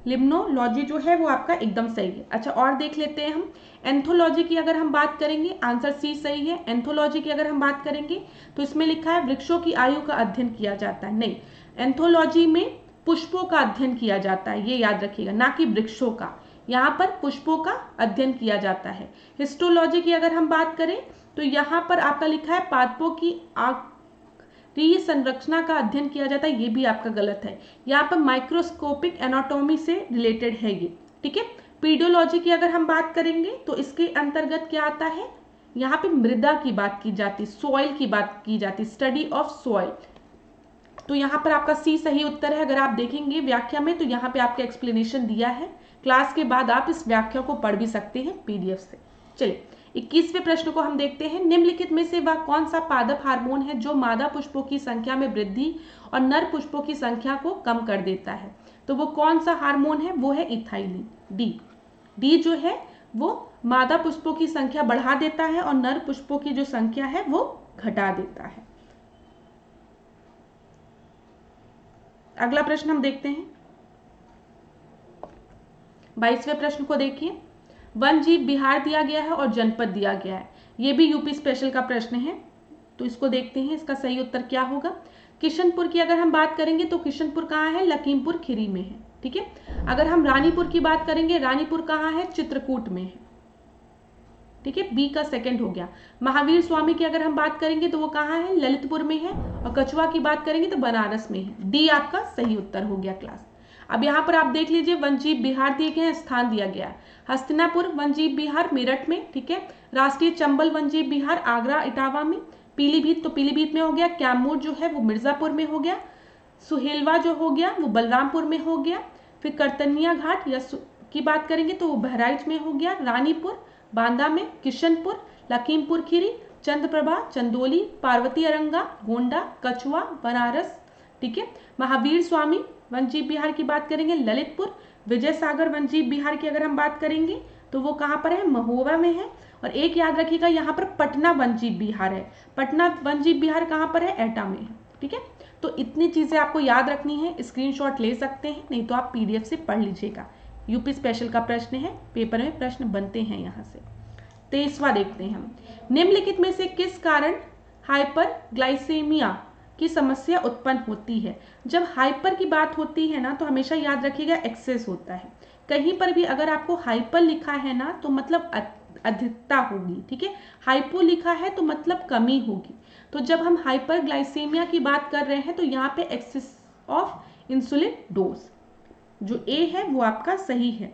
लिम्नोलॉजी जो है वो आपका एकदम सही है। अच्छा, और देख लेते हैं हम। एंथोलॉजी की अगर हम बात करेंगे, आंसर सी सही है। एंथोलॉजी की अगर हम बात करेंगे तो इसमें लिखा है वृक्षों की आयु का अध्ययन किया जाता है, नहीं, एंथोलॉजी में पुष्पों का अध्ययन किया जाता है, ये याद रखिएगा, ना कि वृक्षों का। यहाँ पर पुष्पों का अध्ययन किया जाता है। हिस्टोलॉजी की अगर हम बात करें तो यहाँ पर आपका लिखा है पादपों की आकृतीय संरचना का अध्ययन किया जाता है, ये भी आपका गलत है। यहाँ पर माइक्रोस्कोपिक एनाटॉमी से रिलेटेड है ये। ठीक है, पीडियोलॉजी की अगर हम बात करेंगे तो इसके अंतर्गत क्या आता है, यहाँ पे मृदा की बात की जाती, सॉइल की बात की जाती, स्टडी ऑफ सॉइल। तो यहाँ पर आपका सी सही उत्तर है। अगर आप देखेंगे व्याख्या में तो यहाँ पे आपका एक्सप्लेनेशन दिया है, क्लास के बाद आप इस व्याख्या को पढ़ भी सकते हैं पीडीएफ से। चलिए 21वें प्रश्न को हम देखते हैं, निम्नलिखित में से वह कौन सा पादप हार्मोन है जो मादा पुष्पों की संख्या में वृद्धि और नर पुष्पों की संख्या को कम कर देता है? तो वो कौन सा हार्मोन है? वो है इथाइलिन, डी जो है वो मादा पुष्पों की संख्या बढ़ा देता है और नर पुष्पों की जो संख्या है वो घटा देता है। अगला प्रश्न हम देखते हैं, 22वें प्रश्न को देखिए, वन जीव बिहार दिया गया है और जनपद दिया गया है। ये भी यूपी स्पेशल का प्रश्न है, तो इसको देखते हैं, इसका सही उत्तर क्या होगा। किशनपुर की अगर हम बात करेंगे तो किशनपुर कहाँ है? लखीमपुर खीरी में है, ठीक है। अगर हम रानीपुर की बात करेंगे, रानीपुर कहाँ है? चित्रकूट में है, ठीक है, बी का सेकंड हो गया। महावीर स्वामी की अगर हम बात करेंगे तो वो कहाँ है? ललितपुर में है। और कछुआ की बात करेंगे तो बनारस में है, डी आपका सही उत्तर हो गया क्लास। अब यहाँ पर आप देख लीजिए, वनजीव बिहार दिए गए हैं, स्थान दिया गया है हस्तिनापुर वनजीव बिहार मेरठ में, ठीक है। राष्ट्रीय चंबल वनजीव बिहार आगरा इटावा में। पीलीभीत तो पीलीभीत में हो गया। कैमूर जो है वो मिर्जापुर में हो गया। सुहेलवा जो हो गया वो बलरामपुर में हो गया। फिर करतनिया घाट या की बात करेंगे तो वो बहराइच में हो गया। रानीपुर बांदा में, किशनपुर, लखीमपुर खीरी, चंद्रप्रभा, चंदौली, पार्वती अरंगा, गोंडा, कछुआ, बनारस, ठीक है। महावीर स्वामी वनजीव बिहार की बात करेंगे ललितपुर। विजय सागर वनजीव बिहार की अगर हम बात करेंगे तो वो कहाँ पर है? महोबा में है। और एक याद रखिएगा, यहाँ पर पटना वनजीव बिहार है। पटना वनजीव बिहार कहाँ पर है? एटा में है, ठीक है। तो इतनी चीजें आपको याद रखनी है, स्क्रीनशॉट ले सकते हैं, नहीं तो आप पीडीएफ से पढ़ लीजिएगा। यूपी स्पेशल का प्रश्न है, पेपर में प्रश्न बनते हैं यहाँ से। 23वां देखते हैं हम, निम्नलिखित में से किस कारण हाइपरग्लाइसेमिया की समस्या उत्पन्न होती है? जब हाइपर की बात होती है ना तो हमेशा याद रखिएगा एक्सेस होता है। कहीं पर भी अगर आपको हाइपर लिखा है ना तो मतलब अधिकता होगी, ठीक है। हाइपो लिखा है तो मतलब कमी होगी। तो जब हम हाइपरग्लाइसेमिया की बात कर रहे हैं तो यहाँ पे एक्सेस ऑफ इंसुलिन डोज, जो ए है वो आपका सही है।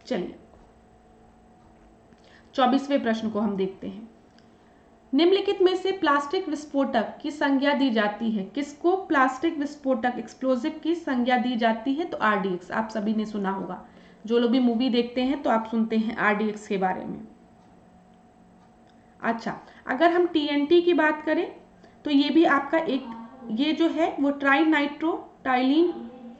चलिए 24वें प्रश्न को हम देखते हैं, निम्नलिखित में से प्लास्टिक विस्फोटक की संज्ञा दी जाती है? किसको प्लास्टिक विस्फोटक एक्सप्लोजिव की संज्ञा दी जाती है? तो आरडीएक्स, आप सभी ने सुना होगा, जो लोग भी मूवी देखते हैं तो आप सुनते हैं आरडीएक्स के बारे में। अच्छा, अगर हम टीएनटी की बात करें तो ये भी आपका एक, ये जो है वो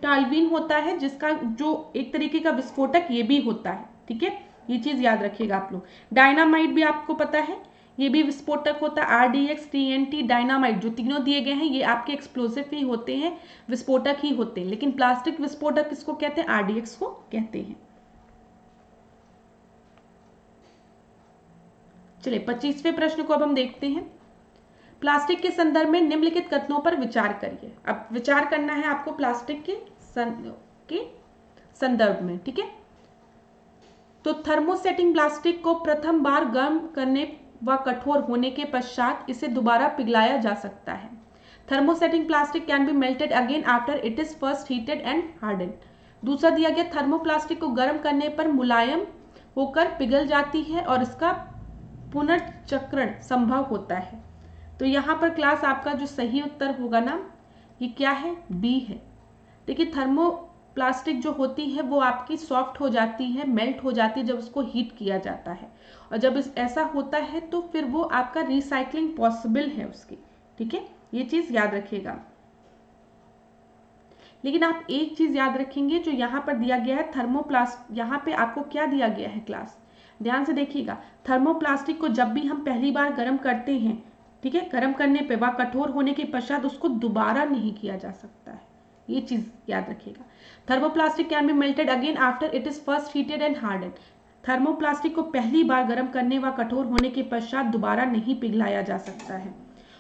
टाइलिन होता है, जिसका जो एक तरीके का विस्फोटक ये भी होता है, ठीक है। ये चीज याद रखिएगा आप लोग। डायनामाइट भी आपको पता है, ये भी विस्फोटक होता है। आरडीएक्स, टीएनटी, डायनामाइट जो तीनों दिए गए हैं ये आपके एक्सप्लोसिव ही होते हैं, विस्फोटक ही होते हैं। लेकिन प्लास्टिक विस्फोटक किसको कहते हैं? आरडीएक्स को कहते हैं। चलिए 25वें प्रश्न को अब हम देखते हैं, प्लास्टिक के संदर्भ में निम्नलिखित कथनों पर विचार करिए। अब विचार करना है आपको प्लास्टिक के संदर्भ में, ठीक है। तो थर्मोसेटिंग प्लास्टिक को प्रथम बार गर्म करने व कठोर होने के पश्चात इसे दोबारा पिघलाया जा सकता है। Thermosetting plastic can be melted again after it is first heated and harden. दूसरा दिया गया, थर्मोप्लास्टिक को गर्म करने पर मुलायम होकर पिघल जाती है और इसका पुनर्चक्रण संभव होता है। तो यहाँ पर क्लास आपका जो सही उत्तर होगा ना, ये क्या है? बी है। देखिए थर्मोप्लास्टिक जो होती है वो आपकी सॉफ्ट हो जाती है, मेल्ट हो जाती है जब उसको हीट किया जाता है, और जब ऐसा होता है तो फिर वो आपका रिसाइकलिंग पॉसिबल है उसकी, ठीक है। ये चीज याद रखिएगा। लेकिन आप एक चीज याद रखेंगे, जो यहाँ पर दिया गया है थर्मोप्लास्टिक, यहाँ पे आपको क्या दिया गया है क्लास, ध्यान से देखिएगा। थर्मोप्लास्टिक को जब भी हम पहली बार गर्म करते हैं, ठीक है, गर्म करने पे वह कठोर होने के पश्चात उसको दोबारा नहीं किया जा सकता है, ये चीज याद रखिएगा। Thermoplastic can be melted again after it is first heated and harden. Thermoplastic को पहली बार गर्म करने व कठोर होने के पश्चात दोबारा नहीं पिघलाया जा सकता है।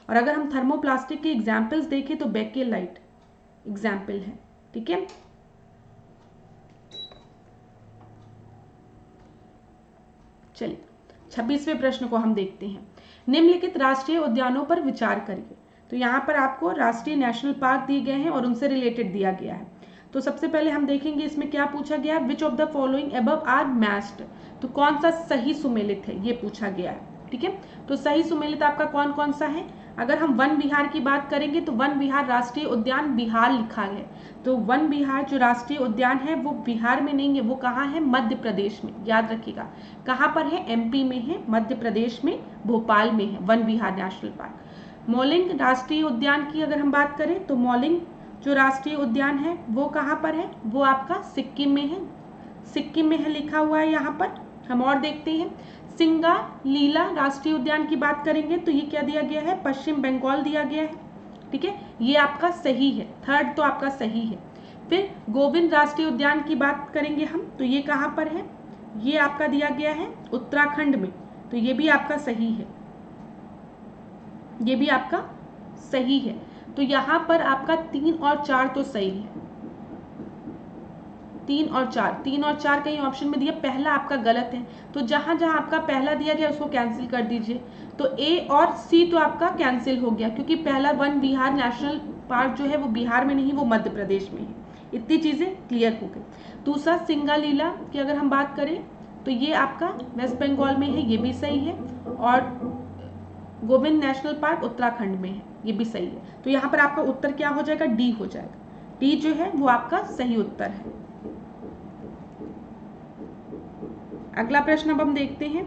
और अगर हम थर्मोप्लास्टिक के एग्जाम्पल्स देखें तो बेकेलाइट एग्जाम्पल है, ठीक है। चलिए 26वें प्रश्न को हम देखते हैं, निम्नलिखित राष्ट्रीय उद्यानों पर विचार करिए। तो यहाँ पर आपको राष्ट्रीय नेशनल पार्क दिए गए हैं और उनसे रिलेटेड दिया गया है। तो सबसे पहले हम देखेंगे इसमें क्या पूछा गया, which of the following above are matched. तो कौन सा सही सुमेलित है ये पूछा गया है, ठीक है। तो सही सुमेलित आपका कौन कौन सा है, अगर हम वन विहार की बात करेंगे तो वन विहार राष्ट्रीय उद्यान बिहार लिखा है, तो वन विहार जो राष्ट्रीय उद्यान है वो बिहार में नहीं है, वो कहाँ है, मध्य प्रदेश में। याद रखिएगा कहाँ पर है, एमपी में है, मध्य प्रदेश में भोपाल में है वन विहार नेशनल पार्क। मौलिंग राष्ट्रीय उद्यान की अगर हम बात करें तो मौलिंग जो राष्ट्रीय उद्यान है वो कहाँ पर है, वो आपका सिक्किम में है, सिक्किम में है लिखा हुआ है यहाँ पर। हम और देखते हैं, सिंगालीला राष्ट्रीय उद्यान की बात करेंगे तो ये क्या दिया गया है, पश्चिम बंगाल दिया गया है, ठीक है, ये आपका सही है, थर्ड तो आपका सही है। फिर गोविंद राष्ट्रीय उद्यान की बात करेंगे हम तो ये कहाँ पर है, ये आपका दिया गया है उत्तराखंड में, तो ये भी आपका सही है, ये भी आपका सही है। तो यहाँ पर आपका 3 और 4 तो सही है, 3 और 4 कहीं ऑप्शन में दिया, पहला आपका गलत है, तो जहां जहां आपका पहला दिया गया उसको कैंसिल कर दीजिए। तो ए और सी तो आपका कैंसिल हो गया, क्योंकि पहला वन विहार नेशनल पार्क जो है वो बिहार में नहीं, वो मध्य प्रदेश में है। इतनी चीजें क्लियर हो गई। दूसरा सिंगालीला की अगर हम बात करें तो ये आपका वेस्ट बंगाल में है, ये भी सही है, और गोविंद नेशनल पार्क उत्तराखंड में है, ये भी सही है। तो यहाँ पर आपका उत्तर क्या हो जाएगा, डी हो जाएगा, डी जो है वो आपका सही उत्तर है। अगला प्रश्न अब हम देखते हैं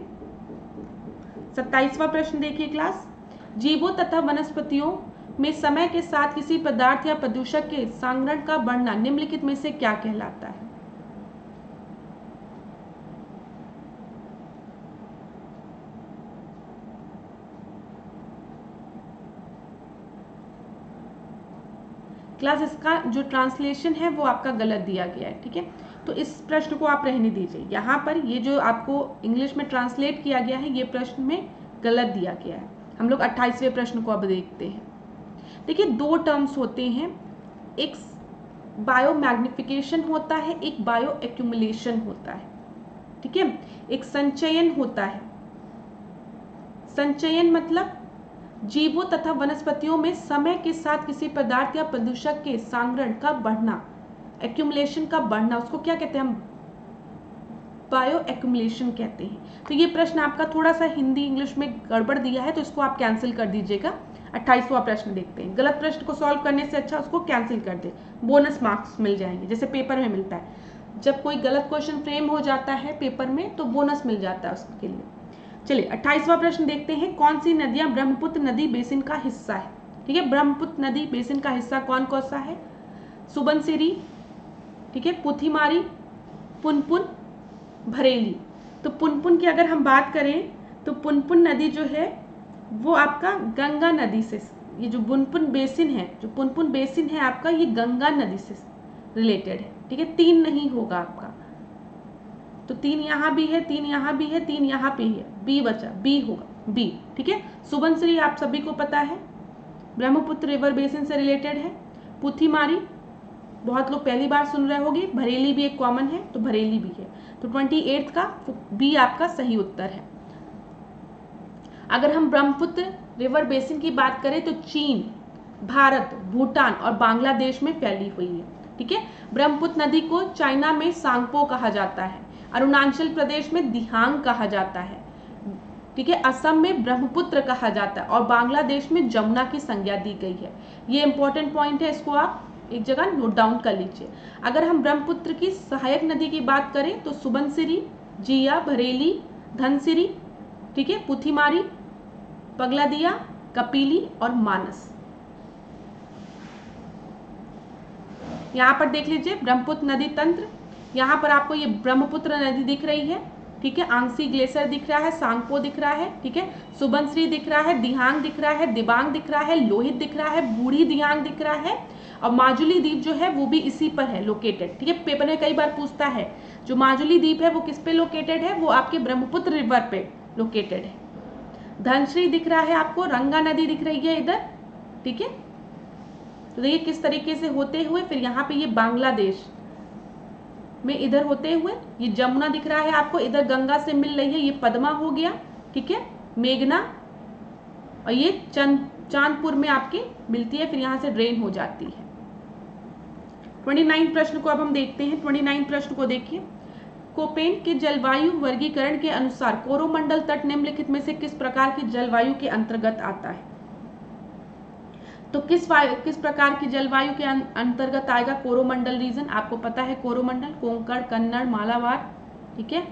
27वां प्रश्न। देखिए क्लास, जीवों तथा वनस्पतियों में समय के साथ किसी पदार्थ या प्रदूषक के सांगरण का बढ़ना निम्नलिखित में से क्या कहलाता है। क्लास इसका जो ट्रांसलेशन है वो आपका गलत दिया गया है, ठीक है, तो इस प्रश्न को आप रहने दीजिए। यहाँ पर ये जो आपको इंग्लिश में ट्रांसलेट किया गया है ये प्रश्न में गलत दिया गया है। हम लोग 28वें प्रश्न को अब देखते हैं। देखिए 2 टर्म्स होते हैं, एक बायो मैग्निफिकेशन होता है, एक बायो एक्यूमुलेशन होता है, ठीक है, एक संचयन होता है। संचयन मतलब जीवों तथा वनस्पतियों में समय के साथ किसी पदार्थ या प्रदूषक के सांगरण का बढ़ना, एक्यूमुलेशन का बढ़ना, उसको क्या कहते हैं हम, बायो एक्यूमुलेशन कहते हैं। तो ये प्रश्न आपका थोड़ा सा हिंदी इंग्लिश में गड़बड़ दिया है, तो इसको आप कैंसिल कर दीजिएगा। 28वां प्रश्न देखते हैं। गलत प्रश्न को सॉल्व करने से अच्छा उसको कैंसिल कर दे, बोनस मार्क्स मिल जाएंगे, जैसे पेपर में मिलता है। जब कोई गलत क्वेश्चन फ्रेम हो जाता है पेपर में तो बोनस मिल जाता है उसके लिए। चलिए 28वां प्रश्न देखते हैं। कौन सी नदियां ब्रह्मपुत्र नदी बेसिन का हिस्सा है, ठीक है, ब्रह्मपुत्र नदी बेसिन का हिस्सा कौन कौन सा है, सुबनसिरी, ठीक है, पुथिमारी, पुनपुन, भरेली। तो पुनपुन की अगर हम बात करें तो पुनपुन नदी जो है वो आपका गंगा नदी से, ये जो पुनपुन बेसिन है, जो पुनपुन बेसिन है आपका, ये गंगा नदी से रिलेटेड है, ठीक है। 3 नहीं होगा आपका, तो 3 यहाँ भी है, 3 यहाँ भी है, 3 यहाँ पे है, बी बचा, बी होगा, बी, ठीक है। सुबनसिरी आप सभी को पता है ब्रह्मपुत्र रिवर बेसिन से रिलेटेड है। पुथिमारी बहुत लोग पहली बार सुन रहे होंगे, भरेली भी एक कॉमन है, तो भरेली भी है। तो 28 का बी आपका सही उत्तर है। अगर हम ब्रह्मपुत्र रिवर बेसिन की बात करें तो चीन, भारत, भूटान और बांग्लादेश में फैली हुई है, ठीक है। ब्रह्मपुत्र नदी को चाइना में सांगपो कहा जाता है, अरुणाचल प्रदेश में दिहांग कहा जाता है, ठीक है, असम में ब्रह्मपुत्र कहा जाता है, और बांग्लादेश में जमुना की संज्ञा दी गई है। ये इंपॉर्टेंट पॉइंट है, इसको आप एक जगह नोट डाउन कर लीजिए। अगर हम ब्रह्मपुत्र की सहायक नदी की बात करें तो सुबनसिरी, जिया, भरेली, धनसिरी, ठीक है, पुथिमारी, पगलादिया, कपिली और मानस। यहाँ पर देख लीजिए ब्रह्मपुत्र नदी तंत्र, यहाँ पर आपको ये ब्रह्मपुत्र नदी दिख रही है, ठीक है, आंगसी ग्लेशियर दिख रहा है, सांगपो दिख रहा है, ठीक है, सुबनसिरी दिख रहा है, दिहांग दिख रहा है, दिबांग दिख रहा है, लोहित दिख रहा है, बूढ़ी दिहांग दिख रहा है, और माजुली द्वीप जो है वो भी इसी पर है लोकेटेड, ठीक है। पेपर में कई बार पूछता है जो माजुली द्वीप है वो किस पे लोकेटेड है, वो आपके ब्रह्मपुत्र रिवर पे लोकेटेड है। धनश्री दिख रहा है आपको, रंगा नदी दिख रही है इधर, ठीक है। तो देखिए किस तरीके से होते हुए फिर यहाँ पे ये बांग्लादेश में इधर होते हुए ये जमुना दिख रहा है आपको, इधर गंगा से मिल रही है, ये पद्मा हो गया, ठीक है, मेघना, और ये चांदपुर में आपके मिलती है, फिर यहाँ से ड्रेन हो जाती है। 29 प्रश्न को अब हम देखते हैं। 29 प्रश्न को देखिए। कोपेन के जलवायु वर्गीकरण के अनुसार कोरोमंडल तट निम्नलिखित में से किस प्रकार की जलवायु के अंतर्गत आता है। तो किस प्रकार की जलवायु के अंतर्गत आएगा कोरोमंडल रीजन? आपको पता है कोरोमंडल, कोंकण, कन्नड़, मालाबार, ठीक है।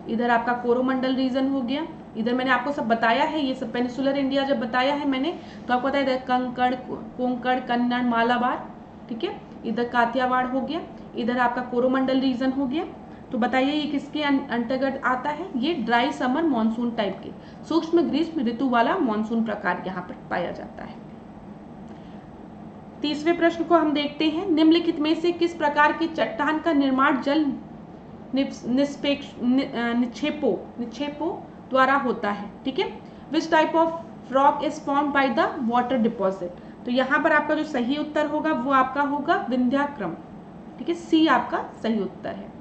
इधर आपका कोरोमंडल रीजन हो गया। इधर मैंने आपको सब बताया है, ये सब पेनिसुलर इंडिया जब बताया है मैंने तो आपको पता है कंकड़, कोंकण, कन्नड़, मालाबार, ठीक है। इधर कातियावाड़ हो गया, इधर आपका कोरोमंडल रीजन हो गया। तो बताइए ये किसके अंतर्गत आता है? ये ड्राई समर मॉनसून टाइप के सूक्ष्म ग्रीष्म ऋतु वाला मॉनसून प्रकार यहाँ पर पाया जाता है। तीसरे प्रश्न को हम देखते हैं, निम्नलिखित में से किस प्रकार की चट्टान का निर्माण जल निक्षेपों द्वारा होता है, ठीक है। Which type of rock is formed by the water deposit? तो यहाँ पर आपका जो सही उत्तर होगा वो आपका होगा विंध्याक्रम, ठीक है। सी आपका सही उत्तर है।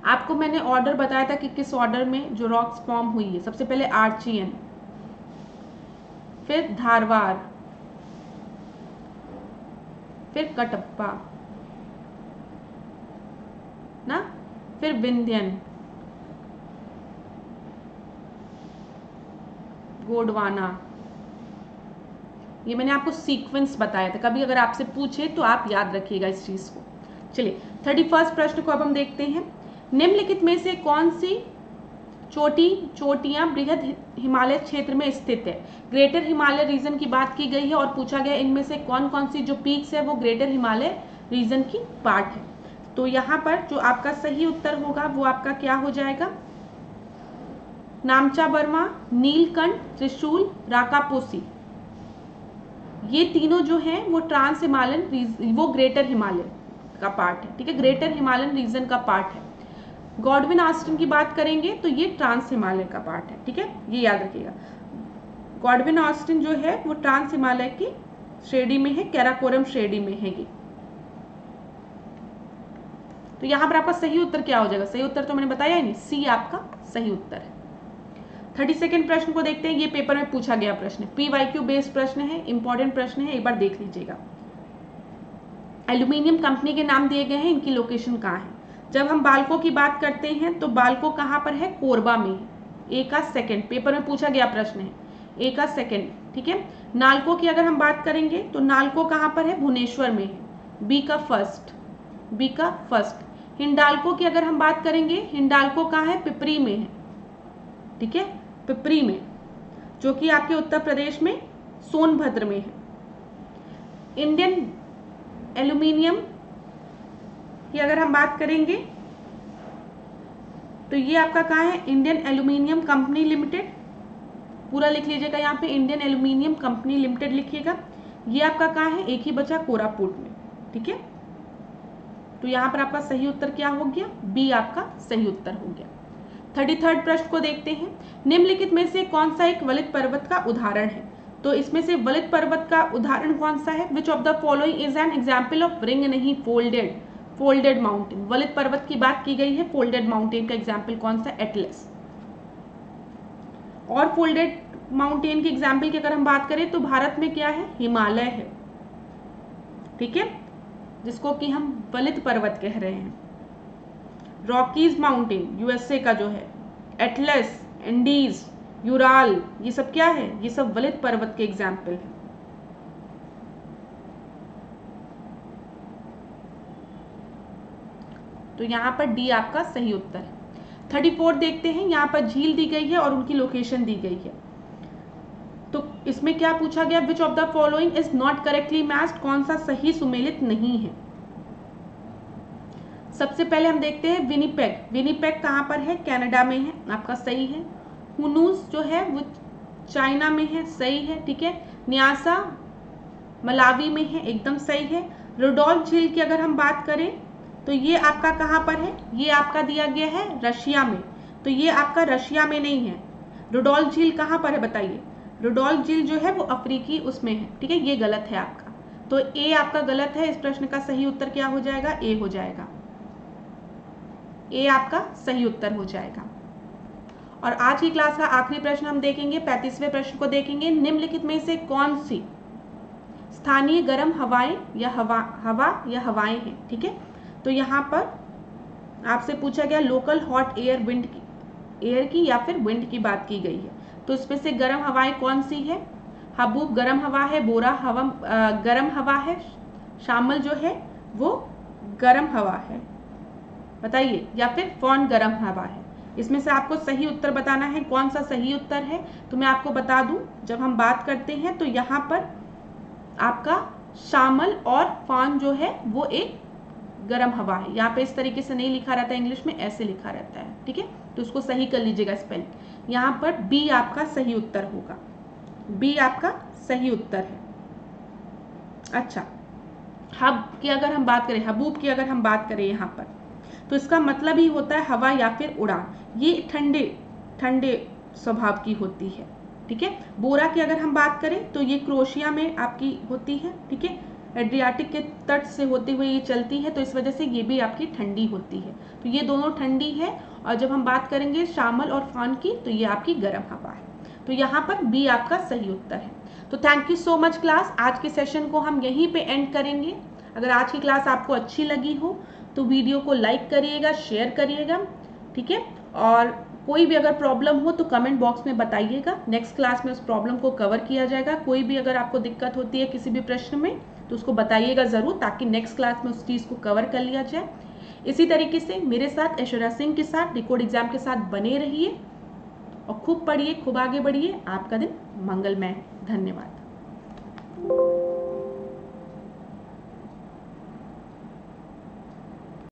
आपको मैंने ऑर्डर बताया था कि किस ऑर्डर में जो रॉक्स फॉर्म हुई है। सबसे पहले आर्चियन, फिर धारवाड़, फिर कटप्पा ना, फिर विंध्यन, गोंडवाना। ये मैंने आपको सीक्वेंस बताया था, कभी अगर आपसे पूछे तो आप याद रखिएगा इस चीज को। चलिए 31 प्रश्न को अब हम देखते हैं, निम्नलिखित में से कौन सी चोटियां बृहद हिमालय क्षेत्र में स्थित है? ग्रेटर हिमालय रीजन की बात की गई है और पूछा गया इनमें से कौन कौन सी जो पीक्स है वो ग्रेटर हिमालय रीजन की पार्ट है। तो यहाँ पर जो आपका सही उत्तर होगा वो आपका क्या हो जाएगा? नामचा बर्मा, नीलकंठ, त्रिशूल, राकापोसी, ये तीनों जो हैं वो ट्रांस हिमालयन, वो ग्रेटर हिमालय का पार्ट है, ठीक है। ग्रेटर हिमालयन रीजन का पार्ट है। गॉडविन आस्टिन की बात करेंगे तो ये ट्रांस हिमालय का पार्ट है, ठीक है, ये याद रखिएगा। गॉडविन आस्टिन जो है वो ट्रांस हिमालय की श्रेणी में है, कैराकोरम श्रेणी में है ये। तो यहाँ पर आपका सही उत्तर क्या हो जाएगा? सही उत्तर तो मैंने बताया ही नहीं, सी आपका सही उत्तर है। 32वें प्रश्न को देखते हैं, ये पेपर में पूछा गया प्रश्न, PYQ बेस्ड प्रश्न है, इंपॉर्टेंट प्रश्न है, एक बार देख लीजिएगा। एल्यूमिनियम कंपनी के नाम दिए गए हैं, इनकी लोकेशन कहाँ है? जब हम बाल्को की बात करते हैं तो बाल्को कहाँ पर है? कोरबा में है। ए का सेकंड, पेपर में पूछा गया प्रश्न है, ए का सेकंड, ठीक है। नालको की अगर हम बात करेंगे तो नालको कहाँ पर है? भुवनेश्वर में है। बी का फर्स्ट, बी का फर्स्ट। हिंडाल्को की अगर हम बात करेंगे, हिंडाल्को कहाँ है? पिपरी में है, ठीक है, पिपरी में, जो कि आपके उत्तर प्रदेश में सोनभद्र में है। इंडियन एल्यूमिनियम की अगर हम बात करेंगे तो ये आपका कहाँ है? इंडियन एल्यूमिनियम कंपनी लिमिटेड, पूरा लिख लीजिएगा यहाँ पे, इंडियन एल्यूमिनियम कंपनी लिमिटेड लिखिएगा। ये आपका कहाँ है? एक ही बचा कोरापुट में, ठीक है। तो यहाँ पर आपका सही उत्तर क्या हो गया? बी आपका सही उत्तर हो गया। 33 प्रश्न को देखते हैं, निम्नलिखित में से कौन सा एक वलित पर्वत का उदाहरण है? तो इसमें से वलित पर्वत का उदाहरण कौन सा है? विच of the following is an example of ring नहीं फोल्डेड माउंटेन। वलित पर्वत की बात की गई है, फोल्डेड माउंटेन का एग्जाम्पल कौन सा? एटलस। और फोल्डेड माउंटेन की एग्जाम्पल की अगर हम बात करें तो भारत में क्या है? हिमालय है, ठीक है, जिसको कि हम वलित पर्वत कह रहे हैं। रॉकीज माउंटेन यूएसए का जो है, एटलस, एंडीज, यूराल, ये सब क्या है? ये सब वलित पर्वत के एग्जाम्पल है। तो यहाँ पर डी आपका सही उत्तर है। 34 देखते हैं, यहाँ पर झील दी गई है और उनकी लोकेशन दी गई है। तो इसमें क्या पूछा गया? Which of the following is not correctly matched, कौन सा सही सुमेलित नहीं है? सबसे पहले हम देखते हैं विनिपेग। विनिपेग कहाँ पर है? कनाडा में है, आपका सही है। हुनूस जो है वो चाइना में है, सही है, ठीक है। न्यासा मलावी में है, एकदम सही है। रुडोल्फ झील की अगर हम बात करें तो ये आपका कहाँ पर है? ये आपका दिया गया है रशिया में, तो ये आपका रशिया में नहीं है। रुडोल्फ झील कहाँ पर है बताइए? रुडोल्फ झील जो है वो अफ्रीकी उसमें है, ठीक है, ये गलत है आपका। तो ए आपका गलत है, इस प्रश्न का सही उत्तर क्या हो जाएगा? ए हो जाएगा, ए आपका सही उत्तर हो जाएगा। और आज की क्लास का आखिरी प्रश्न हम देखेंगे, 35वें प्रश्न को देखेंगे। निम्नलिखित में से कौन सी स्थानीय गर्म हवाएं या हवाएं हैं, ठीक है। तो यहाँ पर आपसे पूछा गया लोकल हॉट एयर विंड की एयर की या फिर विंड की बात की गई है। तो इसमें से गर्म हवाएं कौन सी है? हबूब गर्म हवा है, बोरा हवा गर्म हवा है, शामल जो है वो गर्म हवा है, बताइए, या फिर फॉन गर्म हवा है। इसमें से आपको सही उत्तर बताना है, कौन सा सही उत्तर है। तो मैं आपको बता दूं, जब हम बात करते हैं तो यहाँ पर आपका शामल और फॉन जो है वो एक गर्म हवा है। यहाँ पे इस तरीके से नहीं लिखा रहता है, इंग्लिश में ऐसे लिखा रहता है, ठीक है, तो उसको सही कर लीजिएगा स्पेलिंग। यहाँ पर बी आपका सही उत्तर होगा, बी आपका सही उत्तर है। अच्छा, हब की अगर हम बात करें, हबूब की अगर हम बात करें यहाँ पर, तो इसका मतलब ही होता है हवा या फिर उड़ान। ये ठंडे ठंडे स्वभाव की होती है, ठीक है। बोरा की अगर हम बात करें तो ये क्रोएशिया में आपकी होती है, ठीक है, एड्रियाटिक के तट से होते हुए ये चलती है, तो इस वजह से ये भी आपकी ठंडी होती है। तो ये दोनों ठंडी है। और जब हम बात करेंगे शामल और फान की, तो ये आपकी गर्म हवा है। तो यहाँ पर बी आपका सही उत्तर है। तो thank you so much class. आज के सेशन को हम यहीं पे एंड करेंगे। अगर आज की क्लास आपको अच्छी लगी हो तो वीडियो को लाइक करिएगा, शेयर करिएगा, ठीक है। और कोई भी अगर प्रॉब्लम हो तो कमेंट बॉक्स में बताइएगा, नेक्स्ट क्लास में उस प्रॉब्लम को कवर किया जाएगा। कोई भी अगर आपको दिक्कत होती है किसी भी प्रश्न में तो उसको बताइएगा ज़रूर, ताकि नेक्स्ट क्लास में उस चीज़ को कवर कर लिया जाए। इसी तरीके से मेरे साथ ऐश्वर्या सिंह के साथ डिकोड एग्जाम के साथ बने रहिए और खूब पढ़िए, खूब आगे बढ़िए। आपका दिन मंगलमय। धन्यवाद।